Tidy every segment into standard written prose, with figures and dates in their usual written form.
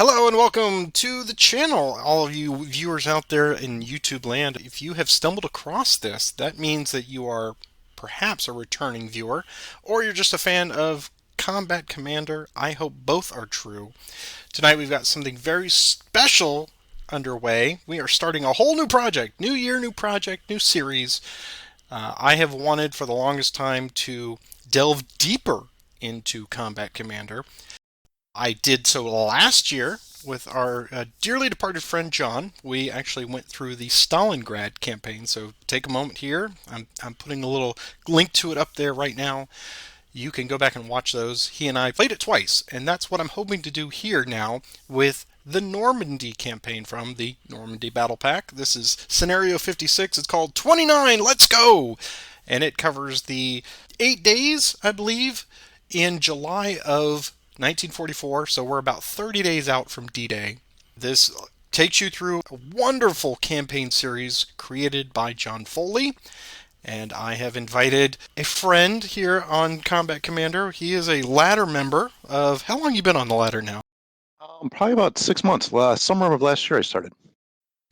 Hello and welcome to the channel, all of you viewers out there in YouTube land. If you have stumbled across this, that means that you are perhaps a returning viewer, or you're just a fan of Combat Commander. I hope both are true. Tonight we've got something very special underway. We are starting a whole new project, new year, new project, new series. I have wanted for the longest time to delve deeper into Combat Commander. I did so last year with our dearly departed friend John. We actually went through the Stalingrad campaign. So take a moment here. I'm putting a little link to it up there right now. You can go back and watch those. He and I played it twice, and that's what I'm hoping to do here now with the Normandy campaign from the Normandy Battle Pack. This is Scenario 56. It's called 29. Let's go! And it covers the 8 days, I believe, in July of 1944, so we're about 30 days out from D-Day. This takes you through a wonderful campaign series created by John Foley, and I have invited a friend here on Combat Commander. He is a ladder member of... How long you been on the ladder now? Probably about 6 months. Summer of last year I started.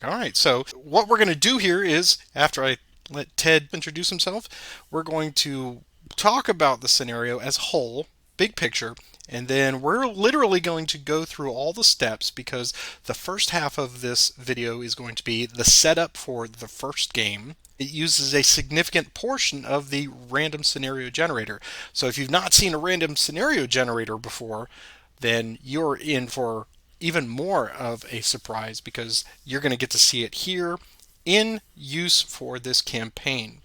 All right, so what we're going to do here is, after I let Ted introduce himself, we're going to talk about the scenario as a whole, big picture, and then we're literally going to go through all the steps because the first half of this video is going to be the setup for the first game. It uses a significant portion of the random scenario generator. So if you've not seen a random scenario generator before, then you're in for even more of a surprise because you're going to get to see it here in use for this campaign.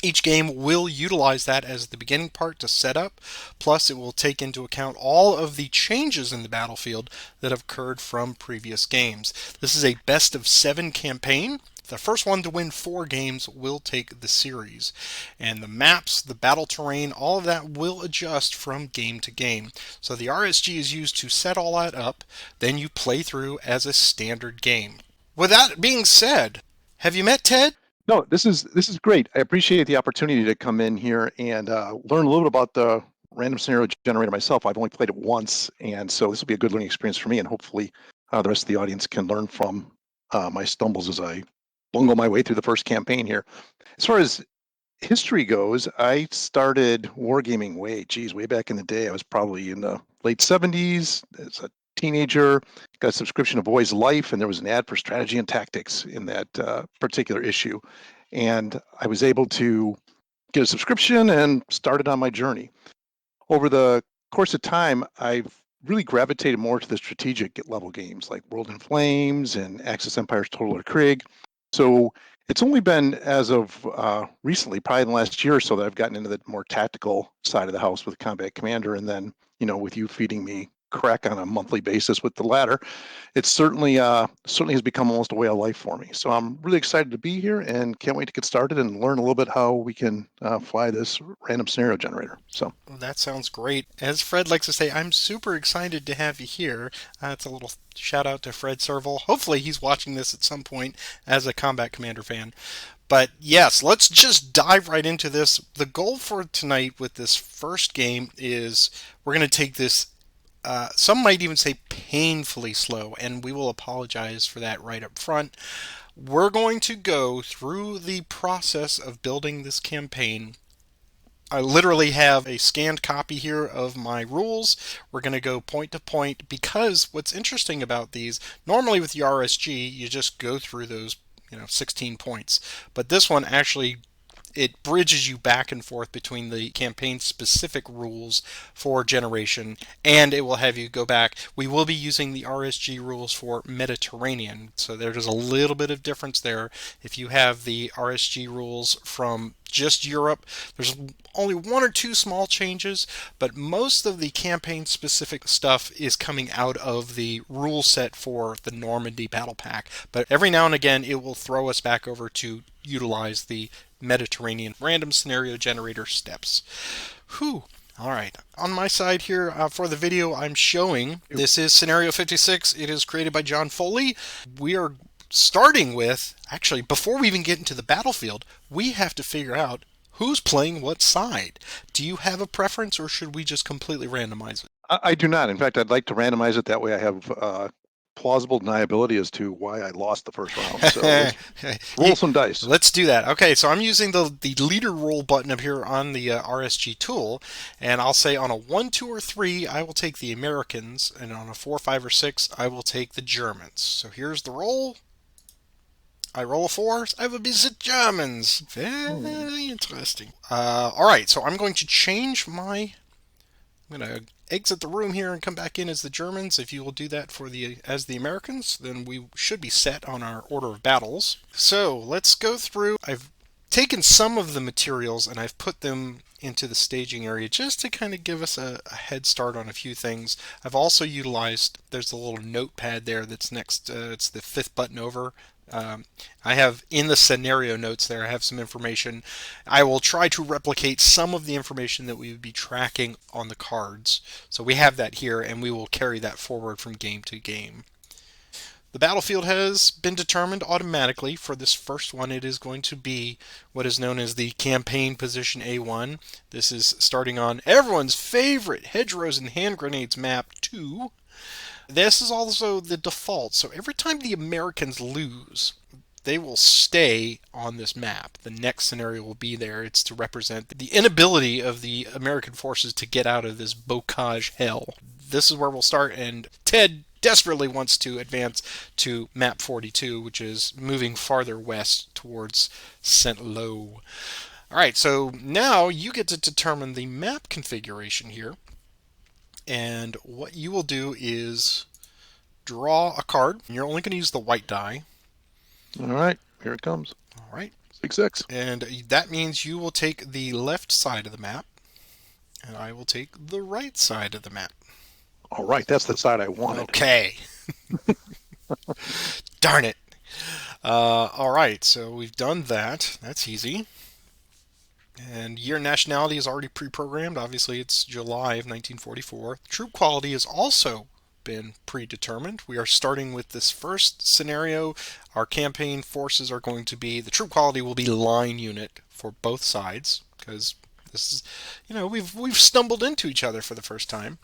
Each game will utilize that as the beginning part to set up, plus it will take into account all of the changes in the battlefield that have occurred from previous games. This is a best of 7 campaign. The first one to win 4 games will take the series. And the maps, the battle terrain, all of that will adjust from game to game. So the RSG is used to set all that up, then you play through as a standard game. With that being said, have you met Ted? No, this is great. I appreciate the opportunity to come in here and learn a little bit about the random scenario generator myself. I've only played it once, and so this will be a good learning experience for me, and hopefully the rest of the audience can learn from my stumbles as I bungle my way through the first campaign here. As far as history goes, I started wargaming way back in the day. I was probably in the late 70s as a teenager, got a subscription of Boys Life, and there was an ad for strategy and tactics in that particular issue. And I was able to get a subscription and started on my journey. Over the course of time, I've really gravitated more to the strategic level games like World in Flames and Axis Empire's Total War Krieg. So it's only been as of recently, probably in the last year or so, that I've gotten into the more tactical side of the house with Combat Commander, and then with you feeding me crack on a monthly basis with the latter, it certainly has become almost a way of life for me. So I'm really excited to be here and can't wait to get started and learn a little bit how we can fly this random scenario generator. So That sounds great. As Fred likes to say, I'm super excited to have you here. It's a little shout out to Fred Serval. Hopefully he's watching this at some point as a Combat Commander fan. But yes, let's just dive right into this. The goal for tonight with this first game is we're going to take this, some might even say painfully slow, and we will apologize for that right up front. We're going to go through the process of building this campaign. I literally have a scanned copy here of my rules. We're going to go point to point because what's interesting about these, normally with the RSG, you just go through those 16 points. But this one actually, it bridges you back and forth between the campaign specific rules for generation, and it will have you go back. We will be using the RSG rules for Mediterranean, so there's a little bit of difference there. If you have the RSG rules from just Europe, there's only 1 or 2 small changes, but most of the campaign specific stuff is coming out of the rule set for the Normandy Battle Pack. But every now and again it will throw us back over to utilize the Mediterranean random scenario generator steps. Whew. All right. On my side here for the video I'm showing, this is Scenario 56. It is created by John Foley. We are starting with, actually, before we even get into the battlefield, we have to figure out Who's playing what side? Do you have a preference, or should we just completely randomize it? I do not. In fact, I'd like to randomize it. That way I have plausible deniability as to why I lost the first round. So let's roll You- some dice. Let's do that. Okay, so I'm using the leader roll button up here on the RSG tool, and I'll say on a 1, 2, or 3, I will take the Americans, and on a 4, 5, or 6, I will take the Germans. So here's the roll. I roll a 4, I will be the Germans. Hmm. Very interesting. All right, so I'm going to change my. I'm going to exit the room here and come back in as the Germans. If you will do that for the as the Americans, then we should be set on our order of battles. So let's go through. I've taken some of the materials and I've put them into the staging area just to kind of give us a head start on a few things. I've also utilized, there's a little notepad there that's next, it's the fifth button over. I have in the scenario notes there, I have some information. I will try to replicate some of the information that we would be tracking on the cards. So we have that here and we will carry that forward from game to game. The battlefield has been determined automatically. For this first one, it is going to be what is known as the campaign position A1. This is starting on everyone's favorite hedgerows and hand grenades map 2. This is also the default, so every time the Americans lose, they will stay on this map. The next scenario will be there. It's to represent the inability of the American forces to get out of this bocage hell. This is where we'll start, and Ted desperately wants to advance to map 42, which is moving farther west towards St. Lo. All right, so now you get to determine the map configuration here. And what you will do is draw a card. You're only going to use the white die. All right, here it comes. All right. 6-6. And that means you will take the left side of the map, and I will take the right side of the map. All right, that's the side I wanted. Okay. Darn it. All right, so we've done that. That's easy. And year nationality is already pre-programmed. Obviously, it's July of 1944. Troop quality has also been predetermined. We are starting with this first scenario. Our campaign forces are going to be, the troop quality will be line unit for both sides, because this is, we've stumbled into each other for the first time.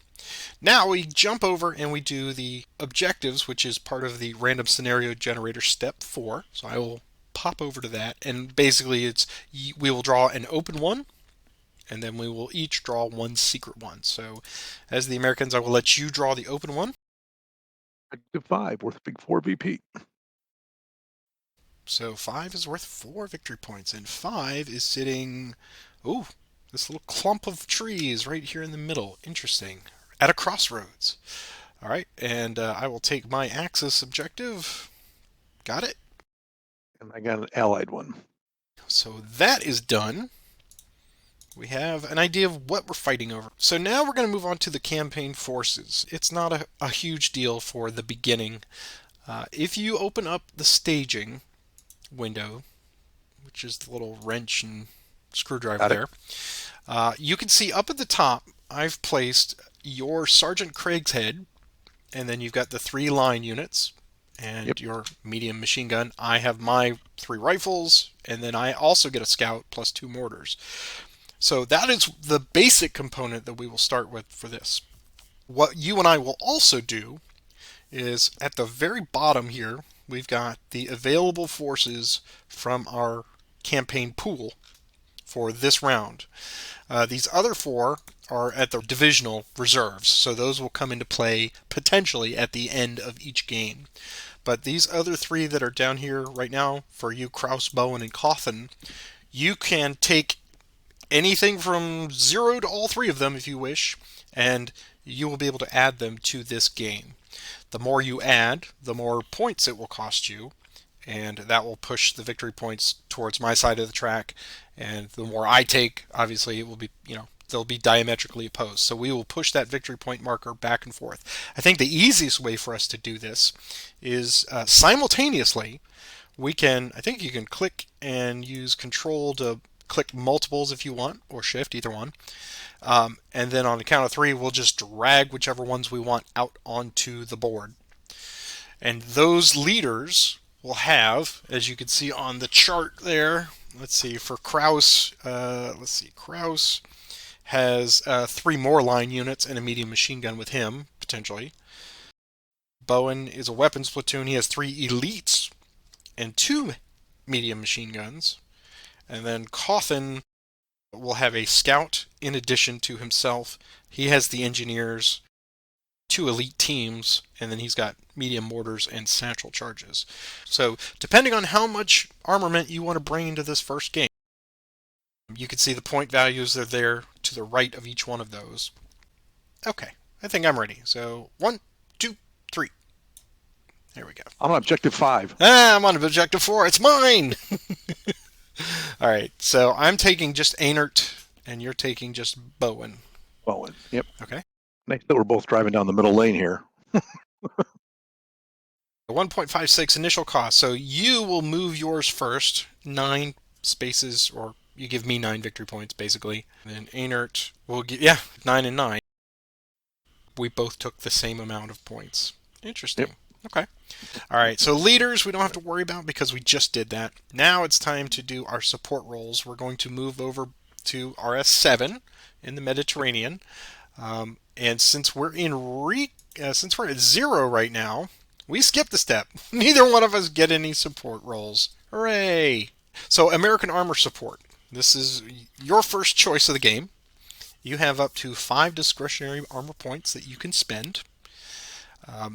Now we jump over and we do the objectives, which is part of the random scenario generator step 4. So I will pop over to that, and basically we will draw an open one, and then we will each draw one secret one. So as the Americans, I will let you draw the open one. Objective 5, worth a big 4 VP. So 5 is worth 4 victory points, and 5 is sitting, ooh, this little clump of trees right here in the middle. Interesting. At a crossroads. All right, and I will take my Axis objective. Got it? And I got an allied one. So that is done. We have an idea of what we're fighting over. So now we're going to move on to the campaign forces. It's not a huge deal for the beginning. If you open up the staging window, which is the little wrench and screwdriver there, you can see up at the top, I've placed your Sergeant Craig's head, and then you've got the 3 line units and your medium machine gun. I have my 3 rifles, and then I also get a scout plus 2 mortars. So that is the basic component that we will start with for this. What you and I will also do is at the very bottom here, we've got the available forces from our campaign pool for this round. These other 4 are at the divisional reserves, so those will come into play potentially at the end of each game. But these other 3 that are down here right now, for you, Kraus, Bowen, and Cawthon, you can take anything from 0 to all 3 of them if you wish, and you will be able to add them to this game. The more you add, the more points it will cost you, and that will push the victory points towards my side of the track. And the more I take, obviously it will be, they'll be diametrically opposed. So we will push that victory point marker back and forth. I think the easiest way for us to do this is simultaneously, I think you can click and use control to click multiples if you want, or shift, either one. And then on the count of 3, we'll just drag whichever ones we want out onto the board. And those leaders will have, as you can see on the chart there, let's see. For Kraus, Kraus has 3 more line units and a medium machine gun with him, potentially. Bowen is a weapons platoon. He has 3 elites and 2 medium machine guns. And then Cawthon will have a scout in addition to himself. He has the engineers, 2 elite teams, and then he's got medium mortars and satchel charges. So, depending on how much armament you want to bring into this first game, you can see the point values are there to the right of each one of those. Okay, I think I'm ready. So, 1, 2, 3. There we go. I'm on objective 5. Ah, I'm on objective 4. It's mine! All right, so I'm taking just Einert, and you're taking just Bowen. Bowen. Yep. Okay. Nice that we're both driving down the middle lane here. 1.56 initial cost. So you will move yours first, 9 spaces, or you give me 9 victory points, basically. And then Einert will give, 9 and 9. We both took the same amount of points. Interesting. Yep. Okay. All right, so leaders we don't have to worry about because we just did that. Now it's time to do our support roles. We're going to move over to RS7 in the Mediterranean. And since we're since we're at 0 right now, we skipped a step. Neither one of us get any support roles. Hooray! So American Armor Support. This is your first choice of the game. You have up to 5 discretionary armor points that you can spend. I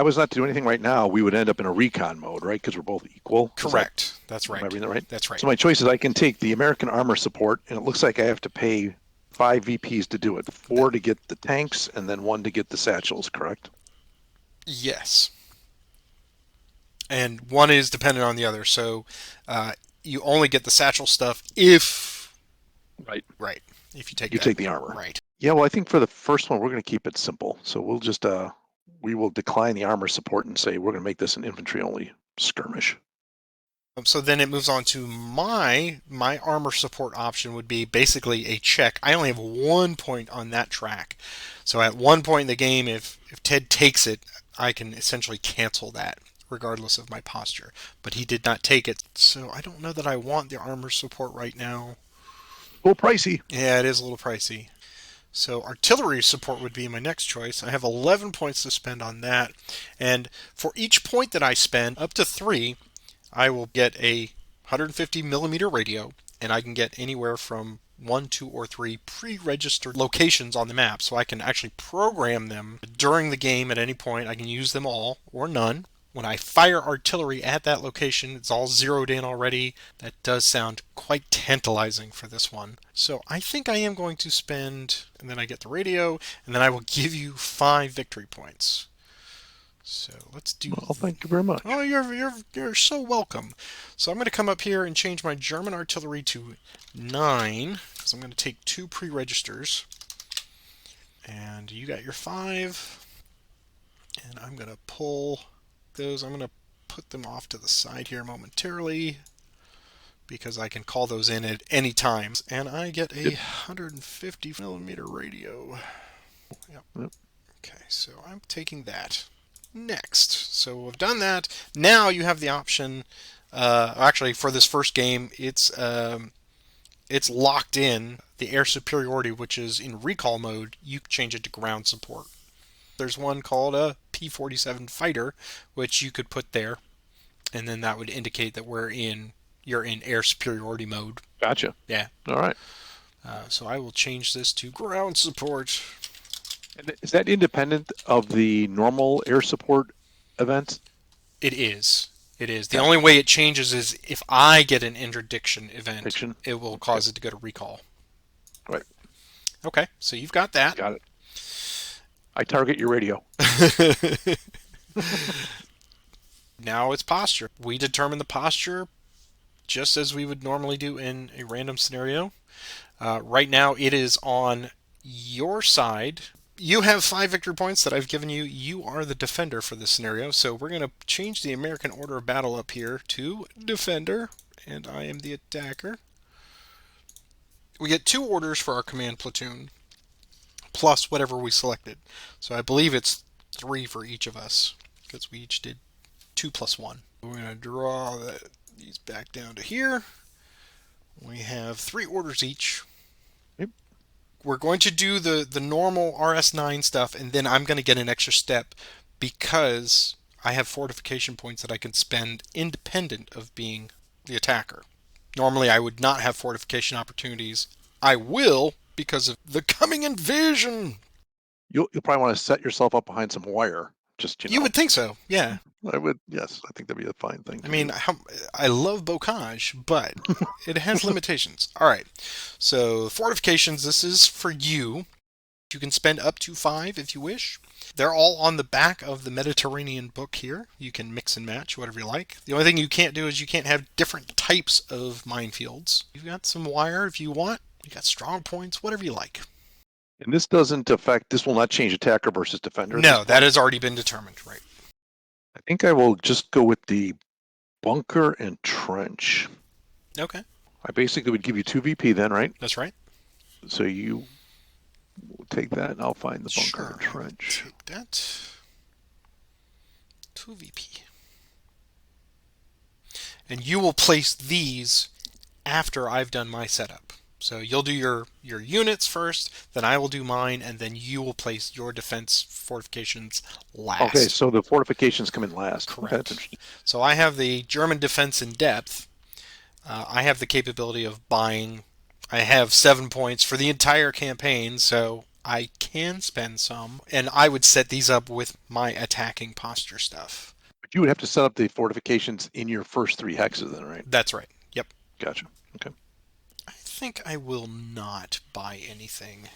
was not to do anything right now, we would end up in a recon mode, right? Because we're both equal. Correct. That's right. Am I reading that right? That's right. So my choice is I can take the American Armor Support, and it looks like I have to pay 5 VPs to do it. 4 to get the tanks, and then 1 to get the satchels, correct? Yes. And one is dependent on the other. So you only get the satchel stuff if... Right. If you take the armor. Right. Yeah, well, I think for the first one, we're going to keep it simple. So we'll just, we will decline the armor support and say we're going to make this an infantry-only skirmish. So then it moves on to my armor support option would be basically a check. I only have 1 point on that track. So at 1 point in the game, if Ted takes it, I can essentially cancel that regardless of my posture. But he did not take it, so I don't know that I want the armor support right now. A little pricey. Yeah, it is a little pricey. So artillery support would be my next choice. I have 11 points to spend on that. And for each point that I spend, up to 3, I will get a 150 millimeter radio, and I can get anywhere from 1, 2, or 3 pre-registered locations on the map. So I can actually program them during the game at any point. I can use them all or none. When I fire artillery at that location, it's all zeroed in already. That does sound quite tantalizing for this one. So I think I am going to spend, and then I get the radio, and then I will give you 5 victory points. So let's do. Well, thank you very much. Oh, you're so welcome. So I'm going to come up here and change my German artillery to 9 because I'm going to take 2 pre-registers, and you got your 5, and I'm going to pull those. I'm going to put them off to the side here momentarily because I can call those in at any time, and I get a 150 millimeter radio. Yep. Okay, so I'm taking that. Next. So we've done that. Now you have the option, actually for this first game, it's locked in. The air superiority, which is in recall mode, you change it to ground support. There's one called a P-47 fighter, which you could put there, and then that would indicate that you're in air superiority mode. Gotcha. Yeah. All right. So I will change this to ground support. And is that independent of the normal air support events? It is. It is. The only way it changes is if I get an interdiction event, it will cause it to go to recall. Right. Okay, so you've got that. Got it. I target your radio. Now it's posture. We determine the posture just as we would normally do in a random scenario. Right now it is on your side. You have 5 victory points that I've given you. You are the defender for this scenario. So we're going to change the American order of battle up here to defender, and I am the attacker. We get 2 orders for our command platoon, plus whatever we selected. So I believe it's 3 for each of us, because we each did 2 plus 1. We're going to draw these back down to here. We have 3 orders each. Yep. We're going to do the normal RS9 stuff, and then I'm going to get an extra step because I have fortification points that I can spend independent of being the attacker. Normally, I would not have fortification opportunities. I will because of the coming invasion. You'll probably want to set yourself up behind some wire. Just, You would think so, yeah. I would, yes, I think that'd be a fine thing I to mean, do. I love bocage, but it has limitations. All right, so fortifications, this is for you. You can spend up to 5 if you wish. They're all on the back of the Mediterranean book here. You can mix and match whatever you like. The only thing you can't do is you can't have different types of minefields. You've got some wire if you want. You got strong points, whatever you like. And this will not change attacker versus defender at this No, that point. has already been determined, right? I think I will just go with the bunker and trench. Okay, I basically would give you 2 VP then, right? that's right. So you take that and I'll find the bunker and Sure, I will trench. take that. 2 VP. And you will place these after I've done my setup. So you'll do your units first, then I will do mine, and then you will place your defense fortifications Okay, last. so the fortifications come in last. Okay, that's Correct. interesting. So I have the German defense in depth. I have the capability of buying. I have 7 points for the entire campaign, so I can spend some, and I would set these up with my attacking posture stuff. But you would have to set up the fortifications in your first 3 hexes then, right? That's right. Yep. Gotcha. Okay. I think I will not buy anything.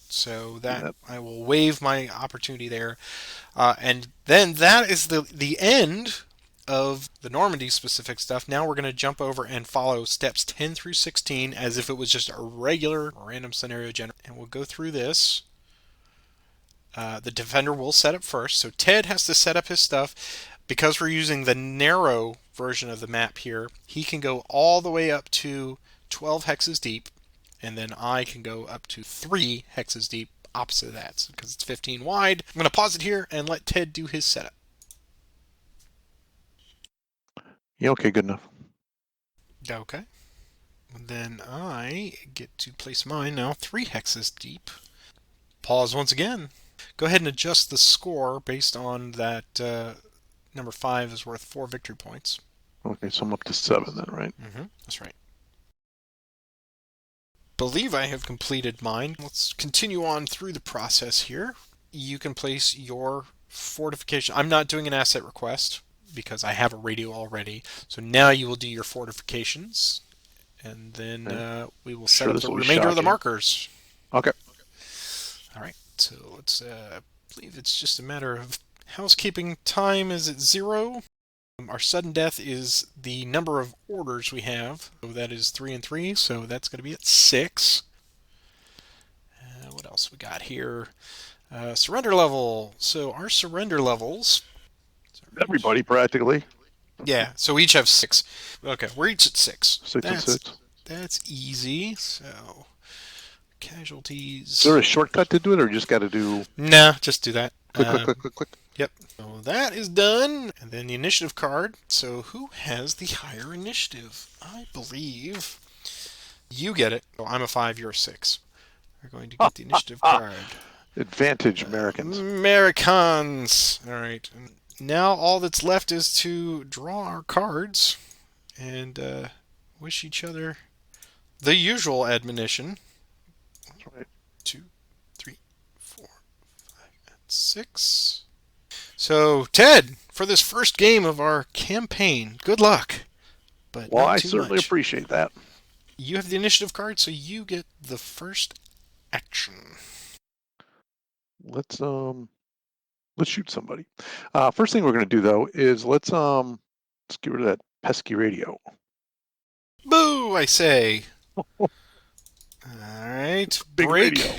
So that Yeah. I will waive my opportunity there. And then that is the end of the Normandy specific stuff. Now we're going to jump over and follow steps 10 through 16 as if it was just a regular random scenario generator. And we'll go through this. The defender will set up first. So Ted has to set up his stuff. Because we're using the narrow version of the map here, he can go all the way up to 12 hexes deep. And then I can go up to 3 hexes deep opposite of that because it's 15 wide. I'm going to pause it here and let Ted do his setup. Yeah, okay, good enough. Okay. And then I get to place mine now 3 hexes deep. Pause once again. Go ahead and adjust the score based on that number 5 is worth 4 victory points. Okay, so I'm up to 7 then, right? That's right. Believe I have completed mine. Let's continue on through the process here. You can place your fortification. I'm not doing an asset request because I have a radio already. So now you will do your fortifications, and then Okay. we will set Sure, up this the will be remainder of the shocking. markers. Okay. All right. So let's. I believe it's just a matter of housekeeping time. Is it 0? Our sudden death is the number of orders we have. So that is 3 and 3. So that's going to be at 6. What else we got here? Surrender level. So our surrender levels. Everybody practically. Yeah. So we each have 6. Okay, we're each at 6. 6 and That's 6. that's easy. So Is there casualties. a shortcut to do it, or you just got to do Nah, just do that. click, click, click, click, click? Yep. So that is done. And then the initiative card. So who has the higher initiative? I believe you get it. Oh, I'm a 5, you're a 6. We're going to Ha, get the ha, initiative ha. card. Advantage Americans. Americans. All right. Now all that's left is to draw our cards and wish each other the usual admonition. That's right. 2, 3, 4, 5, and 6. So, Ted, for this first game of our campaign, good luck, but Well, not I too certainly much. appreciate that. You have the initiative card, so you get the first action. Let's shoot somebody. First thing we're gonna do though is let's get rid of that pesky radio. Boo, I say. All right, Big break. radio.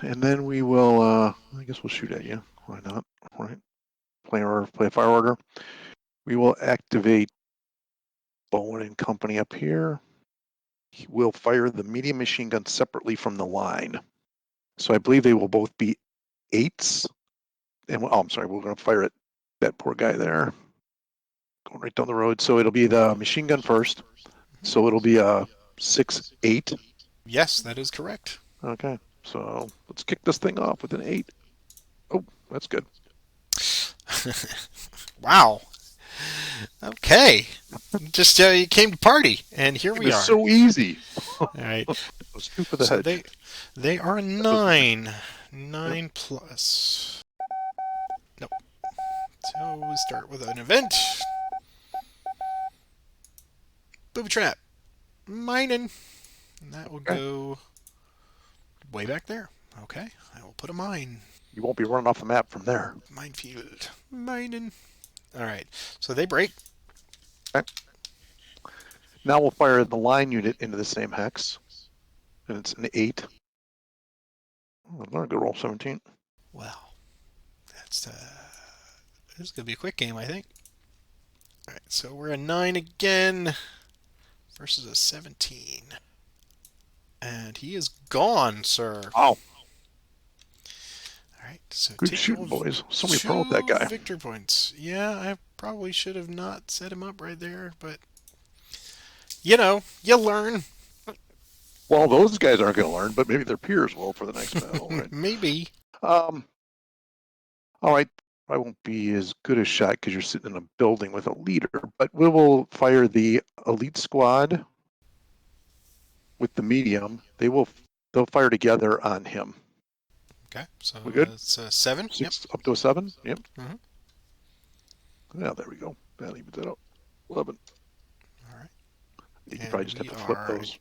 And then we will I guess we'll shoot at you. Why not? All right. Play fire order. We will activate Bowen and Company up here. We'll fire the medium machine gun separately from the line. So I believe they will both be 8s. And I'm sorry, we're going to fire at that poor guy there. going right down the road. So it'll be the machine gun first. So it'll be a 6-8. Yes, that is correct. Okay, so let's kick this thing off with an 8. Oh, that's good. Wow. Okay. Just you came to party, and here It we was are. so easy. All right. It was 2 for the So hedge. they are That was good. 9. Yep. 9 plus. Nope. So we start with an event. Booby trap. Mining. And that will Okay. go way back there. Okay. I will put a mine. You won't be running off the map from there. Minefield. Mining. All right. So they break. Okay. Now we'll fire the line unit into the same hex. And it's an 8. Oh, I'm going to go roll 17. Well, that's this is gonna be a quick game, I think. All right. So we're a 9 again versus a 17. And he is gone, sir. Oh, All right, so good take shooting, your boys. Somebody pro at that two guy. victory points. Yeah, I probably should have not set him up right there, but you learn. Well, those guys aren't going to learn, but maybe their peers will for the next battle, right? Maybe. Um, all right. I won't be as good a shot because you're sitting in a building with a leader, but we will fire the elite squad with the medium. They'll fire together on him. Okay, so We good? it's a 7. Yep. 6 up to a 7. Yep. Hmm. Yeah, there we go. That evens it up. 11. All right, You probably and just have we to flip are. those.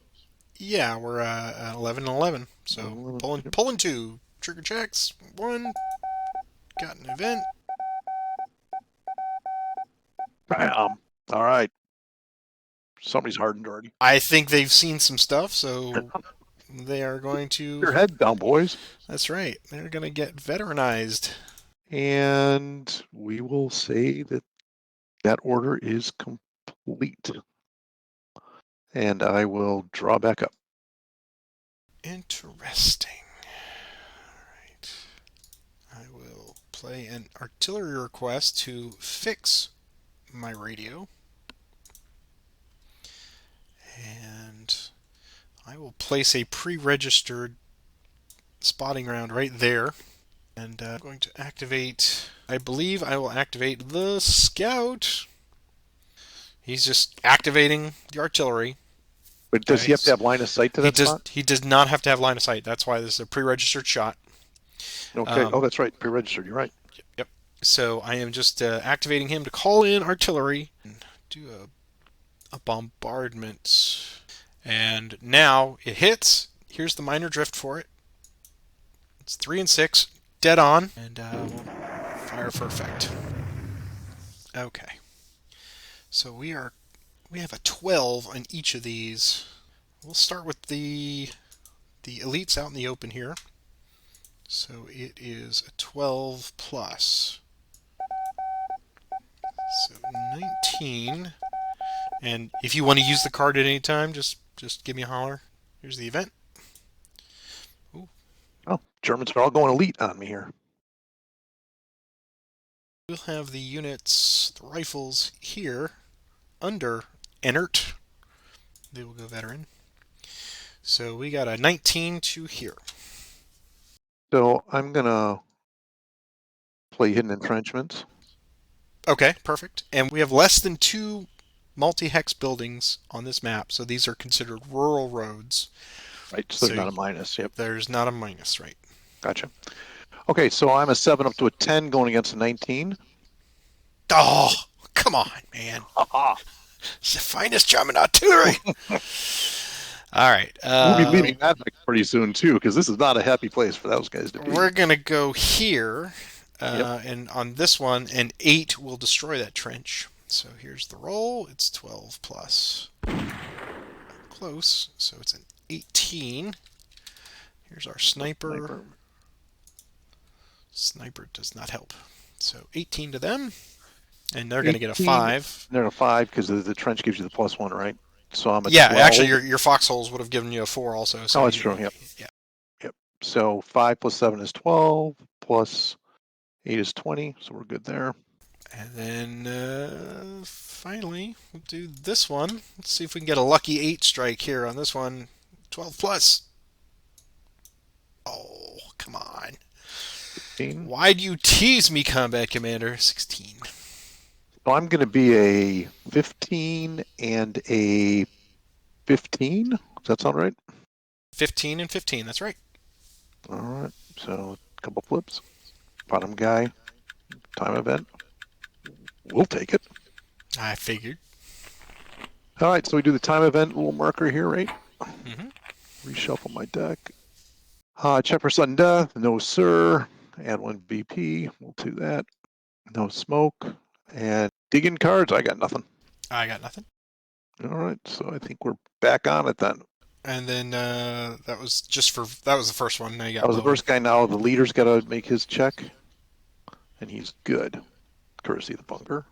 Yeah, we're at 11 and 11. So 11. pulling Yep. pulling two trigger checks. One got an event. Bam. All right. Somebody's hardened already. I think they've seen some stuff, so they are going Your to. head down, boys. That's right. They're going to get veteranized. And we will say that that order is complete. And I will draw back up. Interesting. Alright. I will play an artillery request to fix my radio. And I will place a pre-registered spotting round right there. And I'm going to activate, I believe I will activate the scout. He's just activating the artillery. But does he Okay, have to have line of sight to he that does. spot? He does not have to have line of sight. That's why this is a pre-registered shot. Okay. Oh, Um, that's right. Pre-registered. You're right. yep. So I am just activating him to call in artillery and do a bombardment. And now it hits. Here's the minor drift for it. It's 3 and 6, dead on, and we'll fire for effect. Okay. So we have a 12 on each of these. We'll start with the elites out in the open here. So it is a 12 plus. So 19. And if you want to use the card at any time, just give me a holler. Here's the event. Ooh. Oh, Germans are all going elite on me here. We'll have the units, the rifles here under inert. They will go veteran. So we got a 19 to here. So I'm going to play hidden entrenchments. Okay, perfect. And we have less than 2 multi-hex buildings on this map, so these are considered rural roads. Right. So So there's not a minus. Yep. there's not a minus, right? Gotcha. Okay. So I'm a 7 up to a 10 going against a 19. Oh, come on, man. Aha. It's the finest German artillery. All right. We'll be leaving that pretty soon, too, because this is not a happy place for those guys to be. We're going to go here. Yep. And on this one, an 8 will destroy that trench. So here's the roll. It's 12 plus. Close. So it's an 18. Here's our sniper. Sniper does not help. So 18 to them. And they're going to get a 5. They're a 5 because the trench gives you the +1, right? So I'm a Yeah, 12. actually, your foxholes would have given you a 4 also. So Oh, that's true. Yep. Yeah. Yep. So 5 plus 7 is 12, plus 8 is 20. So we're good there. And then finally, we'll do this one. Let's see if we can get a lucky 8 strike here on this one. 12 plus. Oh, come on. 16. Why do you tease me, Combat Commander? 16. So I'm going to be a 15 and a 15. Does that sound right? 15 and 15, that's right. All right. So a couple flips. Bottom guy, time event. We'll take it. I figured. All right. So we do the time event little marker here, right? Mm-hmm. Reshuffle my deck. Check for sudden death. No, sir. Add 1 BP. We'll do that. No smoke. And digging cards. I got nothing. I got nothing. All right. So I think we're back on it then. And then that was the first one. Now you That got was the Bowen. first guy. Now the leader's got to make his check. And he's good. Courtesy of the bunker.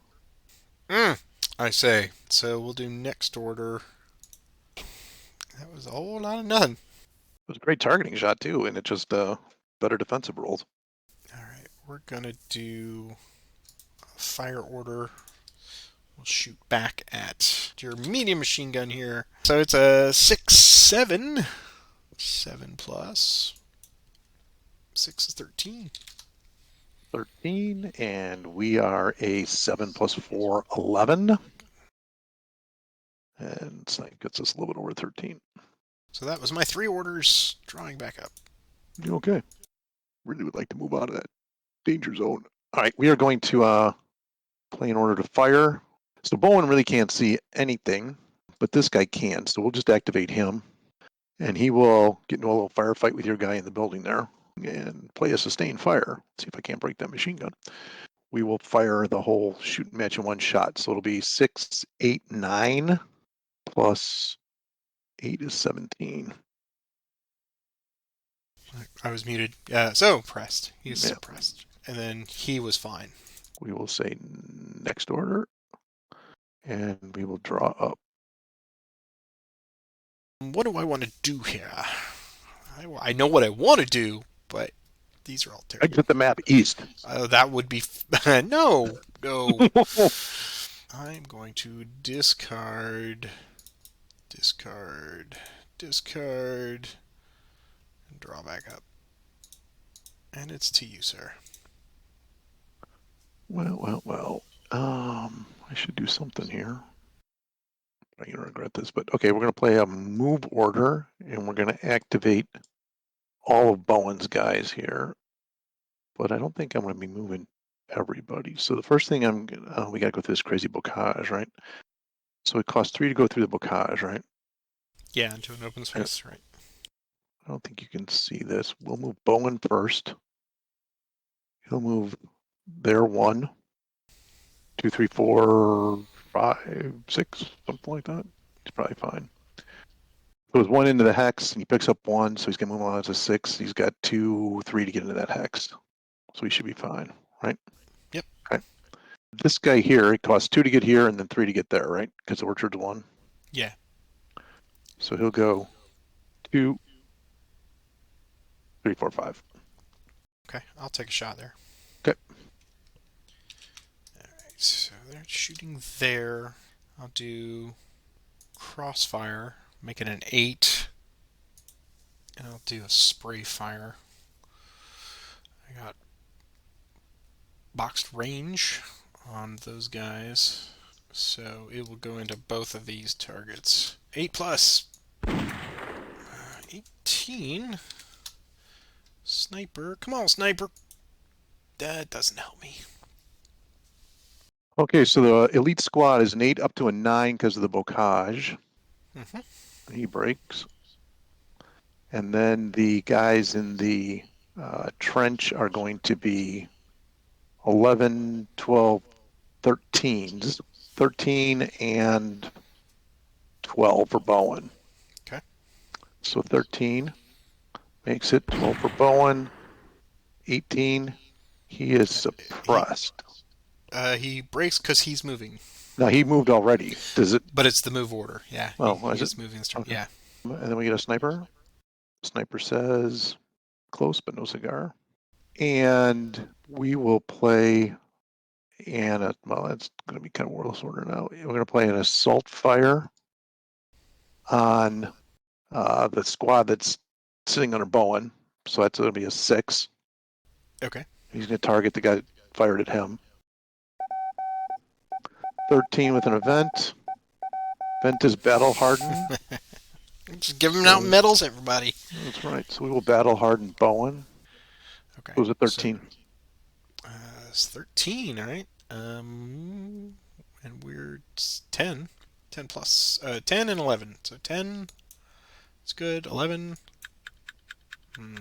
I say. So we'll do next order. That was a whole lot of none. It was a great targeting shot, too. And it just better defensive rolls. All right, we're gonna do a fire order. We'll shoot back at your medium machine gun here. So it's a 6-7. 7 plus 6 is 13. 13. And we are a 7 plus 4, 11. And so that gets us a little bit over 13. So that was my 3 orders. Drawing back up. Okay. Really would like to move out of that danger zone. All right, we are going to play in order to fire. So Bowen really can't see anything, but this guy can. So we'll just activate him, and he will get into a little firefight with your guy in the building there and play a sustained fire. See if I can't break that machine gun. We will fire the whole shooting match in one shot. So it'll be 6, 8, 9 plus 8 is 17. I was muted. So pressed. He's Yeah. suppressed. And then he was fine. We will say next order, and we will draw up. What do I want to do here? I know what I want to do, but these are all terrible. Exit the map east. That would be no, no. I'm going to discard, discard, discard, and draw back up. And it's to you, sir. Well. I should do something here. I'm going to regret this, but okay, we're going to play a move order, and we're going to activate all of Bowen's guys here. But I don't think I'm going to be moving everybody. So the first thing we got to go through this crazy bocage, right? So it costs 3 to go through the bocage, right? Yeah, into an open space, right? I don't think you can see this. We'll move Bowen first. He'll move there 1, 2, 3, 4, 5, 6, something like that. He's probably fine. Goes 1 into the hex, and he picks up 1, so he's going to move on as a 6. He's got 2, 3 to get into that hex. So he should be fine, right? Yep. Okay. This guy here, it costs 2 to get here and then 3 to get there, right? Because the orchard's 1. Yeah. So he'll go 2, 3, 4, 5. Okay, I'll take a shot there. Okay. Alright, so they're shooting there. I'll do crossfire, make it an 8. And I'll do a spray fire. I got boxed range on those guys. So it will go into both of these targets. 8 plus 18. Sniper. Come on, sniper. That doesn't help me. Okay, so the elite squad is an 8 up to a 9 because of the bocage. He breaks. And then the guys in the trench are going to be 11, 12, 13s. 13 and 12 for Bowen. Okay. So 13 makes it 12 for Bowen. 18, he is suppressed. He breaks because he's moving. Now he moved already. Does it? But it's the move order. Yeah. Oh, he is it? is moving this turn. Okay. Yeah. And then we get a sniper. Sniper says close but no cigar. And we will play and well, that's going to be kind of worthless order now. We're going to play an assault fire on the squad that's sitting under Bowen. So that's going to be a 6. Okay. He's going to target the guy that fired at him. 13 with an event. Event is battle hardened. Just giving out So medals, everybody. that's right. So we will battle harden Bowen. Okay. It was a So 13. it's 13, all right. And we're 10. 10 plus. 10 and 11. So 10 is good. 11. Hmm.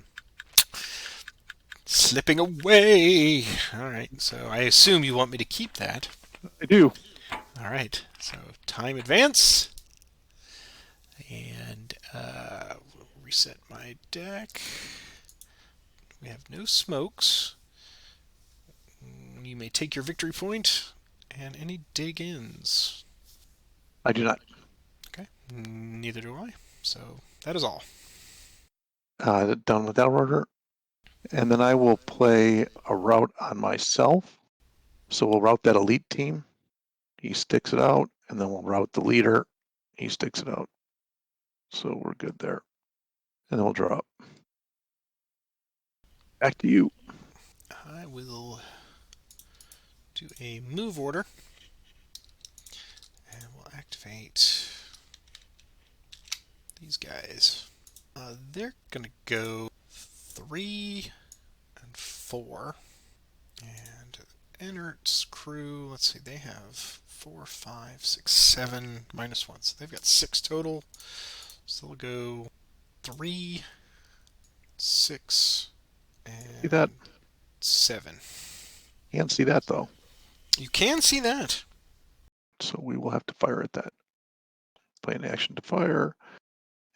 Slipping away. All right. So I assume you want me to keep that. I do. All right. So time advance. And we'll reset my deck. We have no smokes. You may take your victory point and any dig ins. I do not. Okay. Neither do I. So that is all. Done with that order. And then I will play a route on myself. So we'll route that elite team. He sticks it out, and then we'll route the leader. He sticks it out. So we're good there. And then we'll draw up. Back to you. I will do a move order and we'll activate these guys. They're going to go 3 and 4. And Inert's crew, let's see, they have 4, 5, 6, 7, minus 1. So they've got 6 total. So they'll go 3, 6, See that? and 7. Can't see that, though. You can see that. So we will have to fire at that. Play an action to fire.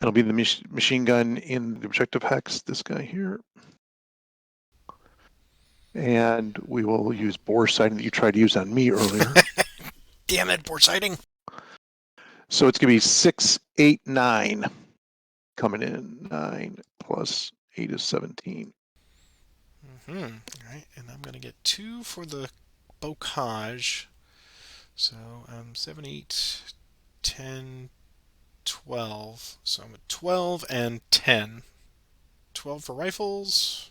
It'll be the machine gun in the objective hex, this guy here. And we will use bore sighting that you tried to use on me earlier. Damn it, board sighting. So it's going to be 6, 8, 9 coming in. 9 plus 8 is 17. All right, and I'm going to get 2 for the bocage. So 7, 8, 10, 12. So I'm at 12 and 10. 12 for rifles.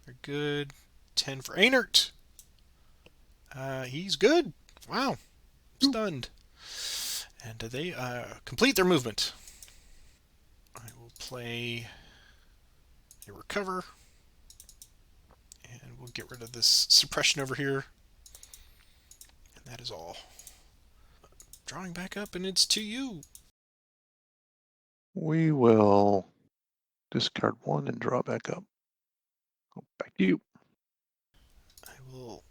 They're good. 10 for Einert. He's good. Wow. Stunned. And they complete their movement. I will play a recover. And we'll get rid of this suppression over here. And that is all. Drawing back up, and it's to you. We will discard 1 and draw back up. Back to you. I will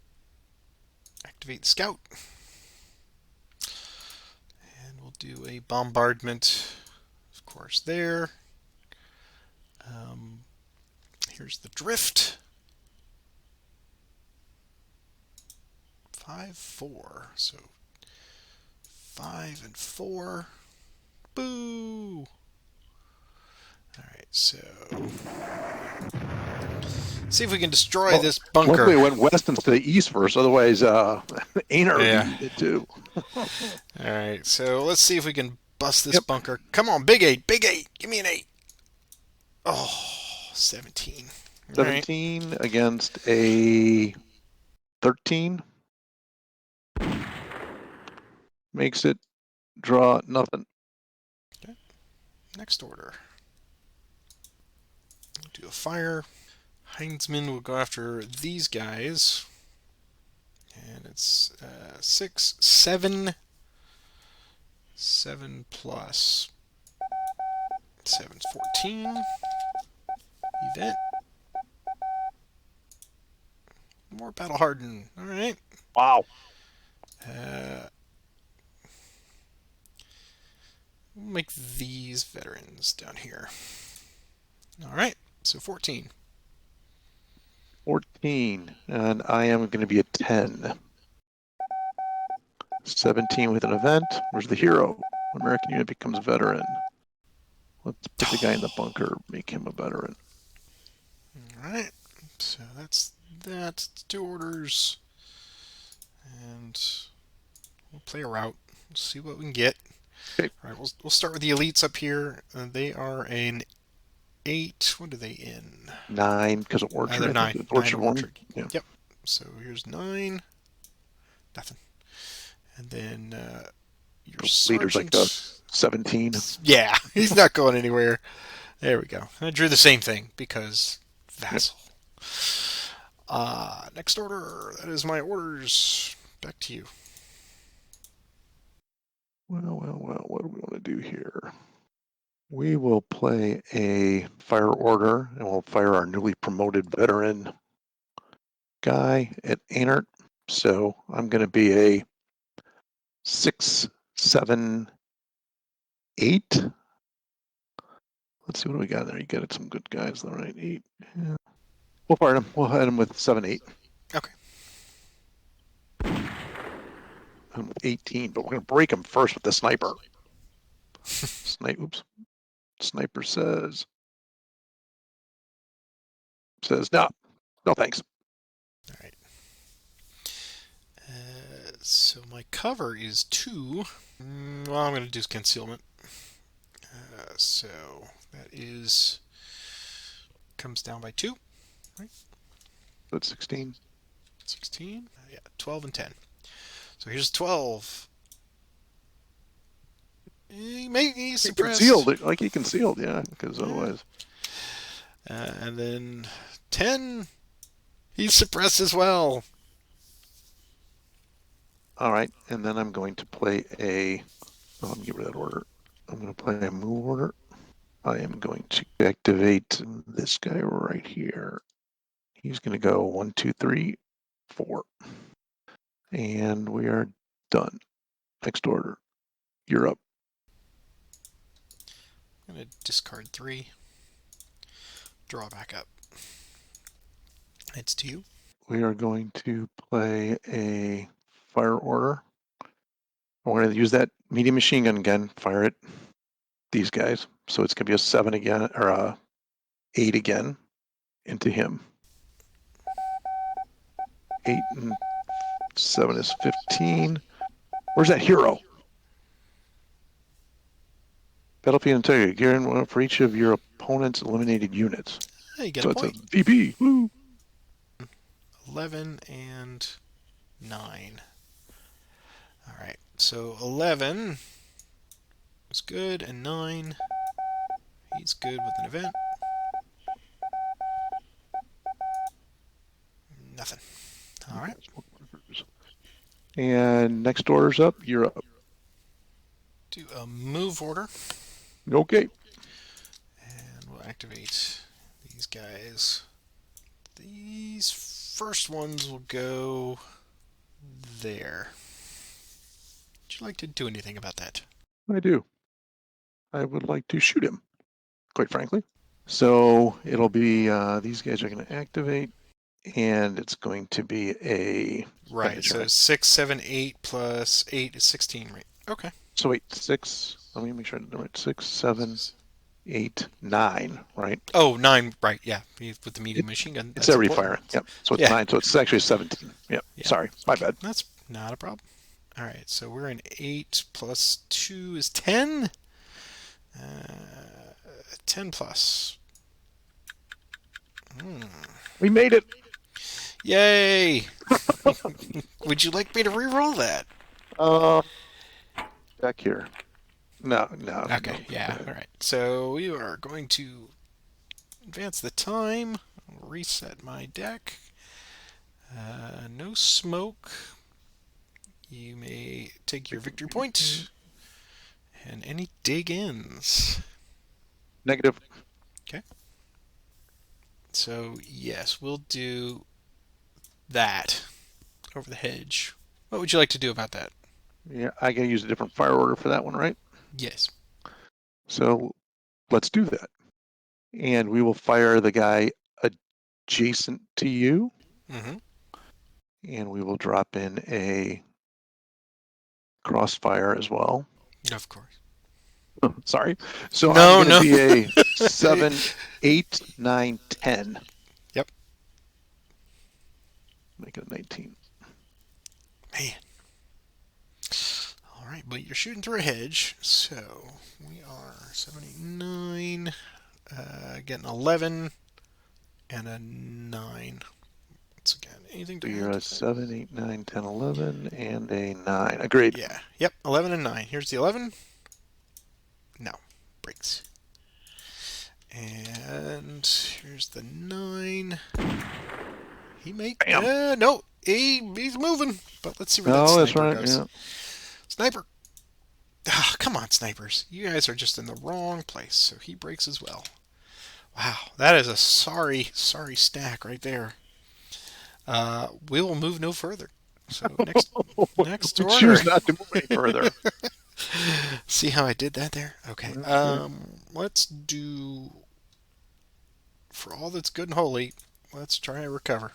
activate Scout. And we'll do a bombardment, of course, there. Here's the drift. 5, 4. So 5 and 4. Boo! Alright, so see if we can destroy this bunker. Luckily, it went west instead of east first. Otherwise, Einar would be it too. Alright, so let's see if we can bust this bunker. Come on, big 8, big 8. Give me an 8. Oh, 17. 17 against a 13. Makes it draw nothing. Okay. Next order. Do a fire. Heinzman will go after these guys. And it's 6, 7. 7 plus 7's 14. Event. More battle hardened. Alright. Wow. We'll make these veterans down here. Alright. So 14. 14. And I am going to be a 10. 17 with an event. Where's the hero? American unit becomes a veteran. Let's put the guy in the bunker, make him a veteran. Alright. So that's that. 2 orders. And we'll play a route. We'll see what we can get. Okay. All right, we'll start with the elites up here. They are an 8. What are they in? 9 because of They're orchard. I think 9. the 9 orchard one. orchard. Yeah. Yep. So here's 9. Nothing. And then your Leader's like a sergeant. 17. Yeah, he's not going anywhere. There we go. I drew the same thing because Yep. vassal. Next order. That is my orders. Back to you. Well. What do we want to do here? We will play a fire order, and we'll fire our newly promoted veteran guy at Anert. So I'm going to be a 6, 7, 8. Let's see what we got there. You got some good guys, though, right? 8. Yeah. We'll fire him. We'll hit him with 7, 8. Okay. And with 18, but we're going to break him first with the sniper. Oops. Sniper says no, no thanks. All right. So my cover is 2. Well, I'm going to do concealment. So that is comes down by 2. Right. That's 16. 16. Yeah. 12 and 10. So here's 12. He He suppressed. concealed, like he concealed, yeah, because Yeah. otherwise. And then 10. He's suppressed as well. All right, and then I'm going to play a. Oh, let me get rid of that order. I'm going to play a move order. I am going to activate this guy right here. He's going to go 1, 2, 3, 4, and we are done. Next order. You're up. I'm going to discard 3. Draw back up. It's to you. We are going to play a fire order. We're going to use that medium machine gun again, fire it. These guys. So it's going to be a 7 again, or a 8 again into him. 8 and 7 is 15. Where's that hero? Battlefield integrity. Guarantee one for each of your opponent's eliminated units. You get So a it's a point. VP. Woo. 11 and 9. All right. So 11 is good, and 9, he's good with an event. Nothing. All right. And next order's up. You're up. Do a move order, Okay. and we'll activate these guys. These first ones will go there. Would you like to do anything about that? I do. I would like to shoot him, quite frankly. So it'll be these guys are going to activate, and it's going to be a Right. So 6, 7, 8 plus 8 is 16, right? Okay. So wait, 6. Let me make sure I did it right. 6, 7, 8, 9. Right? Oh, 9. Right. Yeah. With the medium machine gun. It's That's every important. fire. Yep. So it's Yeah. 9. So it's actually 17. Yep. Yeah. Sorry, my bad. That's not a problem. All right. So we're in 8 plus 2 is 10. 10 plus. We made it. Yay! Would you like me to re-roll that? Back here. No. Okay, no. yeah, all right. So we are going to advance the time. I'll reset my deck. No smoke. You may take your victory point. And any dig ins. Negative. Okay. So, yes, we'll do that over the hedge. What would you like to do about that? Yeah, I gotta use a different fire order for that one, right? Yes. So let's do that. And we will fire the guy adjacent to you. Mm-hmm. And we will drop in a crossfire as well. Of course. Sorry. So No, I'm going to no. be a 7, 8, 9, 10. Yep. Make it a 19. Man. All right, but you're shooting through a hedge, so we are 7, 8, 9, getting 11 and a 9. Once again, anything So to you're add a to that? 7, 8, 9, 10, 11, and a 9. Agreed. Yeah, yep, 11 and 9. Here's the 11. No, breaks. And here's the 9. He may. Bam. No, he's moving. But let's see where that Oh, that's sniper right. goes. Yeah. Sniper. Ah, come on, snipers. You guys are just in the wrong place. So he breaks as well. Wow, that is a sorry stack right there. We will move no further. So next We order. choose not to move any further. See how I did that there? Okay. Okay. Let's do for all that's good and holy. Let's try and recover.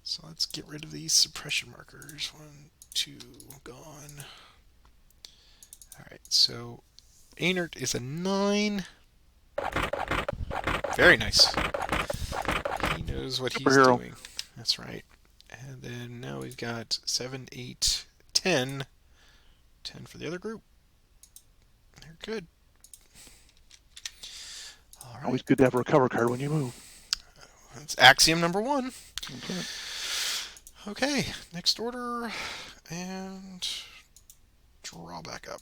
So let's get rid of these suppression markers. 1, 2, gone. All right. So Einert is a 9. Very nice. He knows what he's Superhero. doing. That's right. And then now we've got 7, 8, 10. 10 for the other group. They're good. All right. Always good to have a recover card when you move. That's axiom number 1. That's right. Okay. Next order. And draw back up.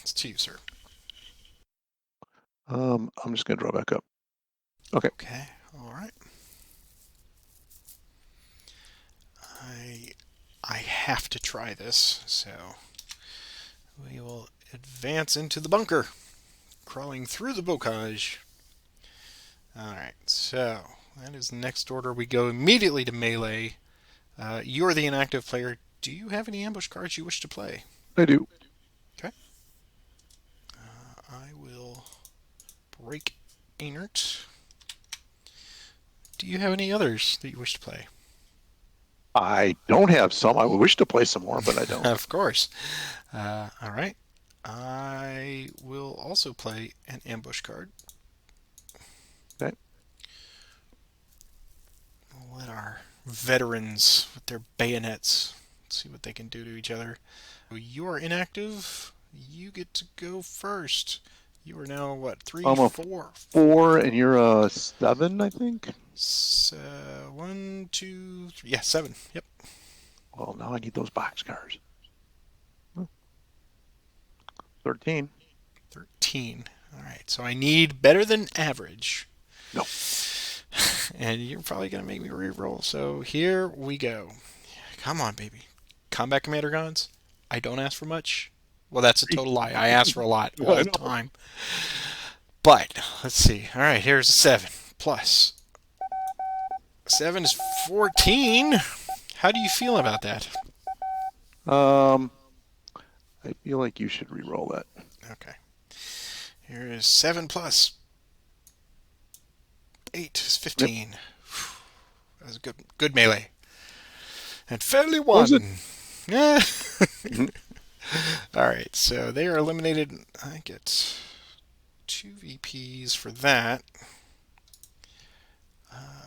It's to you, sir. I'm just going to draw back up. Okay. Okay. All right. I I have to try this, so we will advance into the bunker, crawling through the bocage. All right. So that is next order. We go immediately to melee. You're the inactive player. Do you have any ambush cards you wish to play? I do. Okay. I will break Einert. Do you have any others that you wish to play? I don't have some. I would wish to play some more, but I don't. Of course. All right. I will also play an ambush card. Okay. We'll let our veterans with their bayonets see what they can do to each other. You are inactive. You get to go first. You are now what? Three, I'm a four. 4, and you're a 7, I think. 1, 2, 3. Yeah, 7. Yep. Well, now I need those box cars. 13. 13. All right. So I need better than average. No. And you're probably going to make me re-roll. So here we go. Come on, baby. Combat Commander Gons. I don't ask for much. Well, that's a total lie. I ask for a lot all I the know. time. But let's see. All right, here's a 7 plus 7 is 14. How do you feel about that? Um, I feel like you should re-roll that. Okay. Here is 7 plus 8 is Yep. 15. That was a good melee. And fairly Was it? won. Yeah. Mhm. All right, so they are eliminated. I get 2 VPs for that.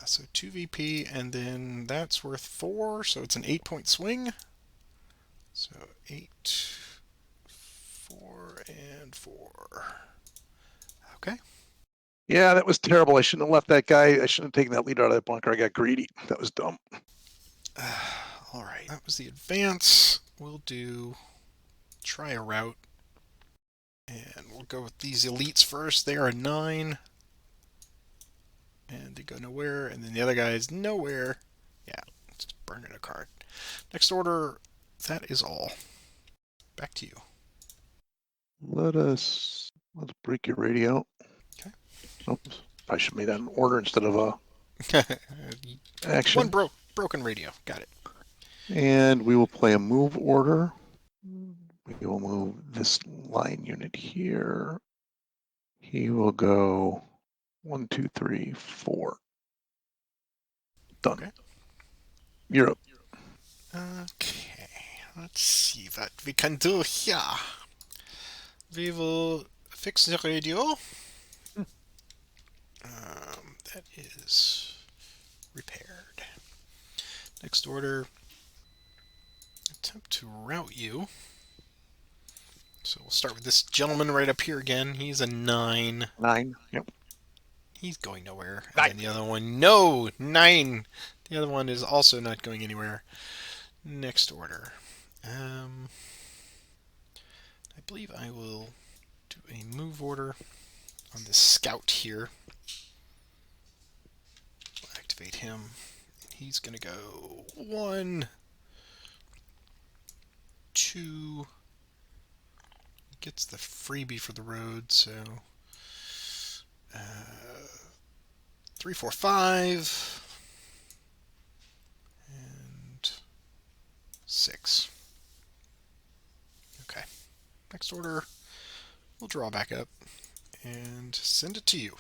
So 2 VP, and then that's worth 4, so it's an 8-point swing. So 8, 4, and 4. Okay. Yeah, that was terrible. I shouldn't have left that guy. I shouldn't have taken that lead out of that bunker. I got greedy. That was dumb. All right, that was the advance. We'll try a route, and we'll go with these elites first. They are a 9, and they go nowhere, and then the other guy is nowhere. Yeah, just burning a card. Next order, that is all. Back to you. Let's break your radio. Okay. Oops. I should make that an order instead of a One action. broken radio. Got it. And we will play a move order. We will move this line unit here. He will go 1, 2, 3, 4. Done. Okay. You're up. Okay. Let's see what we can do here. We will fix the radio. That is repaired. Next order. attempt to route you. So we'll start with this gentleman right up here again. He's a 9. 9. Yep. He's going nowhere. And 9. then the other one, no, 9. The other one is also not going anywhere. Next order. I believe I will do a move order on this scout here. We'll activate him. He's going to go 1, 2. Gets the freebie for the road, so 3, 4, 5, and 6. Okay. Next order, we'll draw back up and send it to you.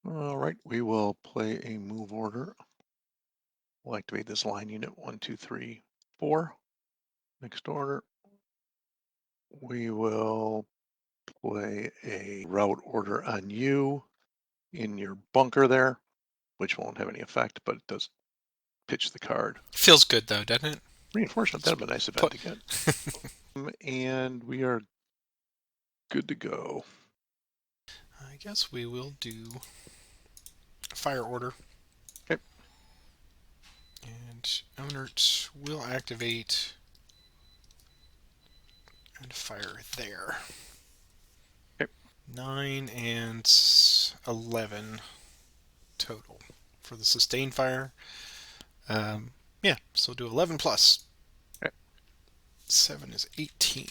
All right, we will play a move order. We'll activate this line unit 1, 2, 3, 4. Next order, we will play a route order on you in your bunker there, which won't have any effect, but it does pitch the card. Feels good though, doesn't it? Reinforcement, that'd be a nice event Put. to get. And we are good to go. I guess we will do a fire order. Okay. And Ownert will activate and fire there. Okay. 9 and 11 total for the sustained fire. Yeah, so do 11 plus. Okay. 7 is 18.